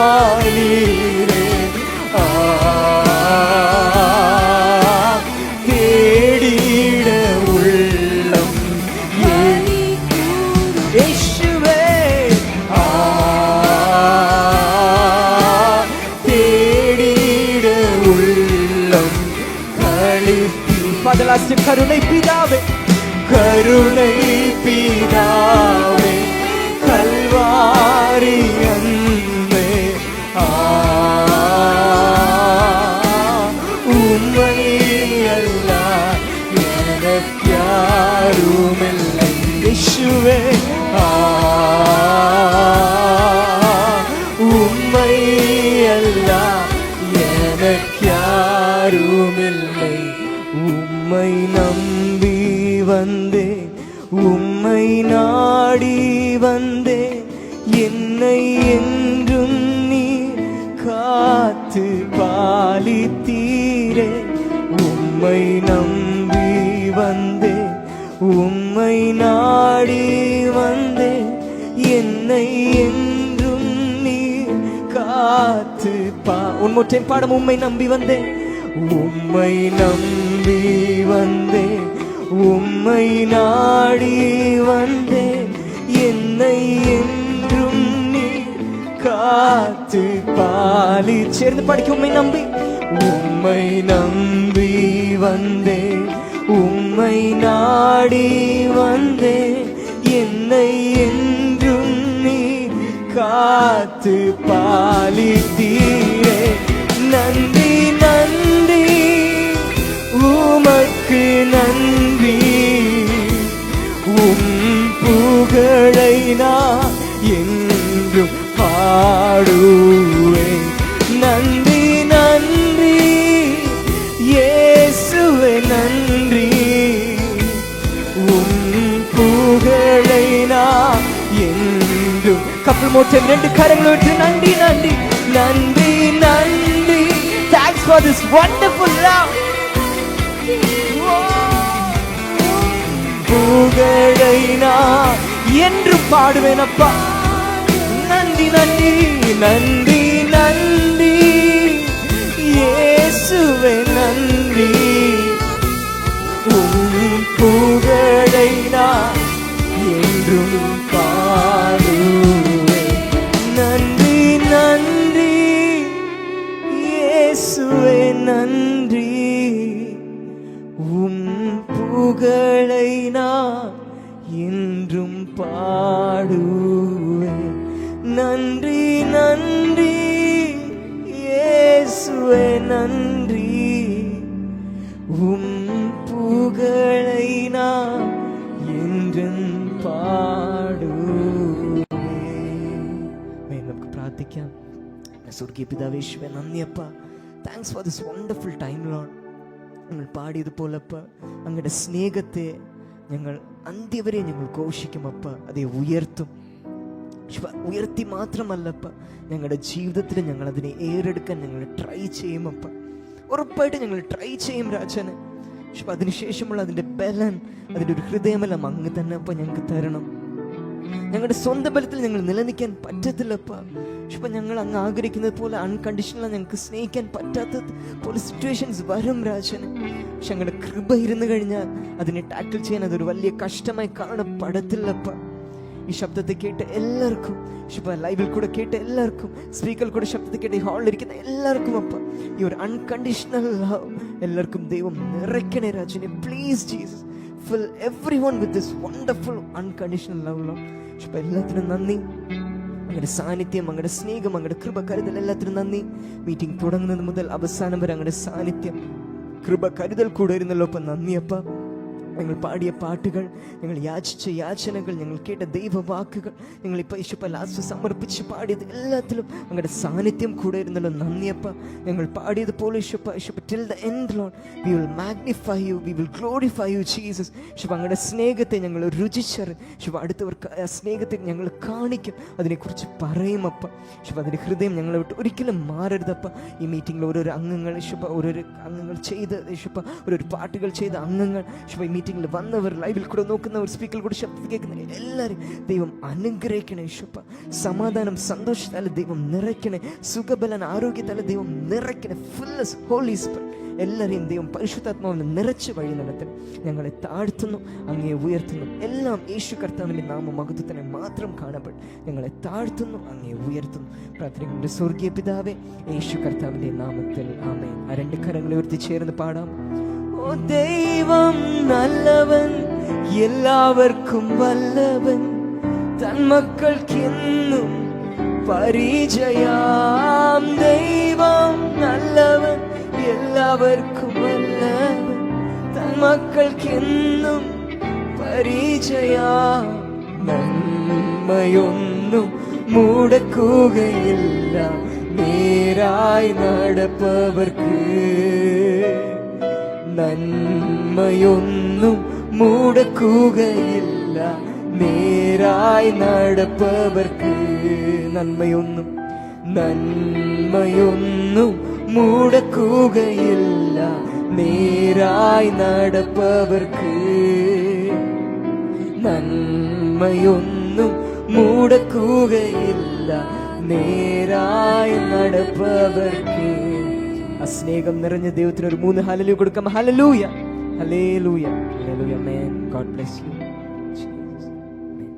S1: தேடிட உள்ளம் இயேசுவே தேடிட உள்ளம் களிப்பி. பதலாசி கருணை பிதாவே கருணை பிதாவே கல்வாரி அன்பே உம்மை அல்ல எனக்யாருமில்லை. இயேசுவே உம்மை அல்ல எனக்யாருமில்லை. உம்மை நம்பி வந்தேன் உம்மை நாடி வந்தேன் என்னை என்றும் நீ காத்து பாலித்தீரே. உம்மை நம்பி வந்தேன் உம்மை நாடி வந்தேன் என்னை என்றும் நீ காத்து உன்மொற்றையும் பாடம். உம்மை நம்பி வந்தேன் உம்மை நம்பி வந்தேன் உம்மை நாடி வந்தேன் என்னை என்றும் நீ காத்து பாலி. சேர்ந்து படிக்க. உம்மை நம்பி உம்மை நம்பி வந்தேன் உம்மை நாடி வந்தேன் என்னை என்றும் நீ காத்து பாலித்தீரே. நன்றி நன்றி உமக்கு நன்றி. உம் புகழை நான் என்றும் பாடுவேன். நன்றி couple more time. ரெண்டு கரங்களை உயர்த்தி நன்றி நன்றி நன்றி நன்றி. Thanks for this wonderful love. புகழை நான் என்று பாடுவேன் அப்பா. நன்றி நன்றி நன்றி நன்றி இயேசுவே நன்றி. உம் புகழை நான் என்றும் பாடுவேன். நன்றி நன்றி இயேசுவே நன்றி. உம் புகழை நான் என்றும் பாடுவேன். நன்றி நன்றி இயேசுவே நன்றி. உம் புகழை நான் என்றும் പാടുവേൻ. നമുക്ക് പ്രാർത്ഥിക്കാം. സ്വർഗീയ പിതാവേ യേശുവേ നന്ദി അപ്പാ. Thanks for this wonderful time Lord. ഞങ്ങൾ പാടിയതുപോലപ്പ അങ്ങയുടെ സ്നേഹത്തെ ഞങ്ങൾ അന്ത്യവരെ ഞങ്ങൾ ഘോഷിക്കും അപ്പ. അതേ ഉയർത്തും. ഉയർത്തി മാത്രമല്ലപ്പ, ഞങ്ങളുടെ ജീവിതത്തിൽ ഞങ്ങൾ അതിനെ ഏറ്റെടുക്കാൻ ഞങ്ങൾ ട്രൈ ചെയ്യും അപ്പ. ഉറപ്പായിട്ട് ഞങ്ങൾ ട്രൈ ചെയ്യും രാജന്. അതിനുശേഷമുള്ള അതിൻ്റെ ബലൻ, അതിൻ്റെ ഒരു ഹൃദയമെല്ലാം അങ്ങ് തന്നെ അപ്പ ഞങ്ങൾക്ക് തരണം. ഞങ്ങളുടെ സ്വന്തം ബലത്തിൽ ഞങ്ങൾ നിലനിൽക്കാൻ പറ്റത്തില്ലപ്പ. ഞങ്ങൾ അങ്ങ് ആഗ്രഹിക്കുന്നത് പോലെ അൺകണ്ടീഷണൽ ഞങ്ങൾക്ക് സ്നേഹിക്കാൻ പറ്റാത്തത് പോലെ സിറ്റുവേഷൻസ് വരും രാജന്. പക്ഷെ ഞങ്ങളുടെ കൃപ ഇരുന്ന് കഴിഞ്ഞാൽ അതിനെ ടാക്കിൾ ചെയ്യാൻ അതൊരു വലിയ കഷ്ടമായി കാണപ്പെടത്തില്ലപ്പ. ഈ ശബ്ദത്തെ കേട്ട് എല്ലാവർക്കും, ലൈവിൽ കൂടെ കേട്ട് എല്ലാവർക്കും, സ്പീക്കറിൽ കൂടെ ശബ്ദത്തെ കേട്ട് ഈ ഹാളിൽ ഇരിക്കുന്ന എല്ലാവർക്കും അപ്പ ഈ ഒരു അൺകണ്ടീഷണൽ ലവ് എല്ലാവർക്കും ദൈവം നിറയ്ക്കണേ രാജനെ. Please Jesus, fill everyone with this wonderful unconditional love, Lord. എല്ലാത്തിനും നന്ദി. അങ്ങയുടെ സാന്നിധ്യം, അങ്ങയുടെ സ്നേഹം, അങ്ങയുടെ കൃപ, കരുതൽ എല്ലാത്തിനും നന്ദി. മീറ്റിംഗ് തുടങ്ങുന്നത് മുതൽ അവസാനം വരെ അങ്ങയുടെ സാന്നിധ്യം, കൃപ, കരുതൽ കൂടെ ഇരുന്നല്ലോ അപ്പ. നന്ദിയപ്പ. ഞങ്ങൾ പാടിയ പാട്ടുകൾ, ഞങ്ങൾ യാചിച്ച യാചനകൾ, ഞങ്ങൾ കേട്ട ദൈവവാക്കുകൾ, ഞങ്ങൾ ഇപ്പോൾ യേശുപ്പ ലാസ്റ്റ് സമർപ്പിച്ച് പാടിയത് എല്ലാത്തിലും അങ്ങയുടെ സാന്നിധ്യം കൂടെ ഇരുന്നല്ലോ. നന്ദിയപ്പ. ഞങ്ങൾ പാടിയതുപോലെ യേശുപ്പ till the end Lord we will magnify you, we will glorify you Jesus. അങ്ങയുടെ സ്നേഹത്തെ ഞങ്ങൾ രുചിച്ചറിഞ്ഞ് അടുത്തവർക്ക് ആ സ്നേഹത്തെ ഞങ്ങൾ കാണിക്കും, അതിനെക്കുറിച്ച് പറയുമപ്പ. അതിൻ്റെ ഹൃദയം ഞങ്ങളെ വിട്ട് ഒരിക്കലും മാറരുതപ്പ. ഈ മീറ്റിങ്ങിൽ ഓരോരോ അംഗങ്ങൾ ഓരോരോ അംഗങ്ങൾ ചെയ്ത് ഓരോരോ പാട്ടുകൾ ചെയ്ത അംഗങ്ങൾ ഈ മീറ്റിംഗിൽ വന്നവർ, ലൈവിൽ കൂടെ നോക്കുന്നവർ, സ്പീക്കറിൽ കൂടെ ശബ്ദം കേൾക്കുന്ന എല്ലാവരും ദൈവം അനുഗ്രഹിക്കണേ. സമാധാനം, സന്തോഷത്താൽ ദൈവം നിറയ്ക്കണേ. സുഖബലൻ, ആരോഗ്യത്താൽ ദൈവം നിറയ്ക്കണേ. ഫുൾനെസ്, ഹോളി സ്പിരിറ്റ് എല്ലാവരെയും ദൈവം പരിശുദ്ധാത്മാവിൽ നിറച്ച് വഴി നടത്തണം. ഞങ്ങളെ താഴ്ത്തുന്നു, അങ്ങേ ഉയർത്തുന്നു. എല്ലാം യേശു കർത്താവിൻ്റെ നാമമഹത്വത്തിനെ മാത്രം കാണപ്പെടും. ഞങ്ങളെ താഴ്ത്തുന്നു, അങ്ങേ ഉയർത്തുന്നു. പ്രാർത്ഥനകളുടെ സ്വർഗീയ പിതാവേ, യേശു കർത്താവിൻ്റെ നാമത്തിൽ ആമേൻ. ആ രണ്ട് കരങ്ങളെ ഉയർത്തി ചേർന്ന് പാടാം. ഓ ദൈവം നല്ലവൻ, എല്ലാവർക്കും വല്ലവൻ, തന്മക്കൾക്കെന്നും പരിചയാം. ദൈവം നല്ലവൻ, എല്ലാവർക്കും വല്ലവൻ, തന്മക്കൾക്കെന്നും പരിചയാം. നന്മയൊന്നും മുടക്കുകയില്ല നേരായി നടപ്പവർക്ക്. നന്മയൊന്നും മുടക്കുകയില്ല നേരായി നടപ്പവർക്ക്. നന്മയൊന്നും മുടക്കുകയില്ല നേരായി നടപ്പവർക്ക്. നന്മയൊന്നും മുടക്കുകയില്ല നേരായി നടപ്പവർക്ക്. ആ സ്നേഹം നിറഞ്ഞ ദൈവത്തിന് ഒരു 3 ഹല്ലേലൂയ കൊടുക്കാം. Hallelujah, hallelujah, hallelujah. Amen. God bless you. Jesus. Amen.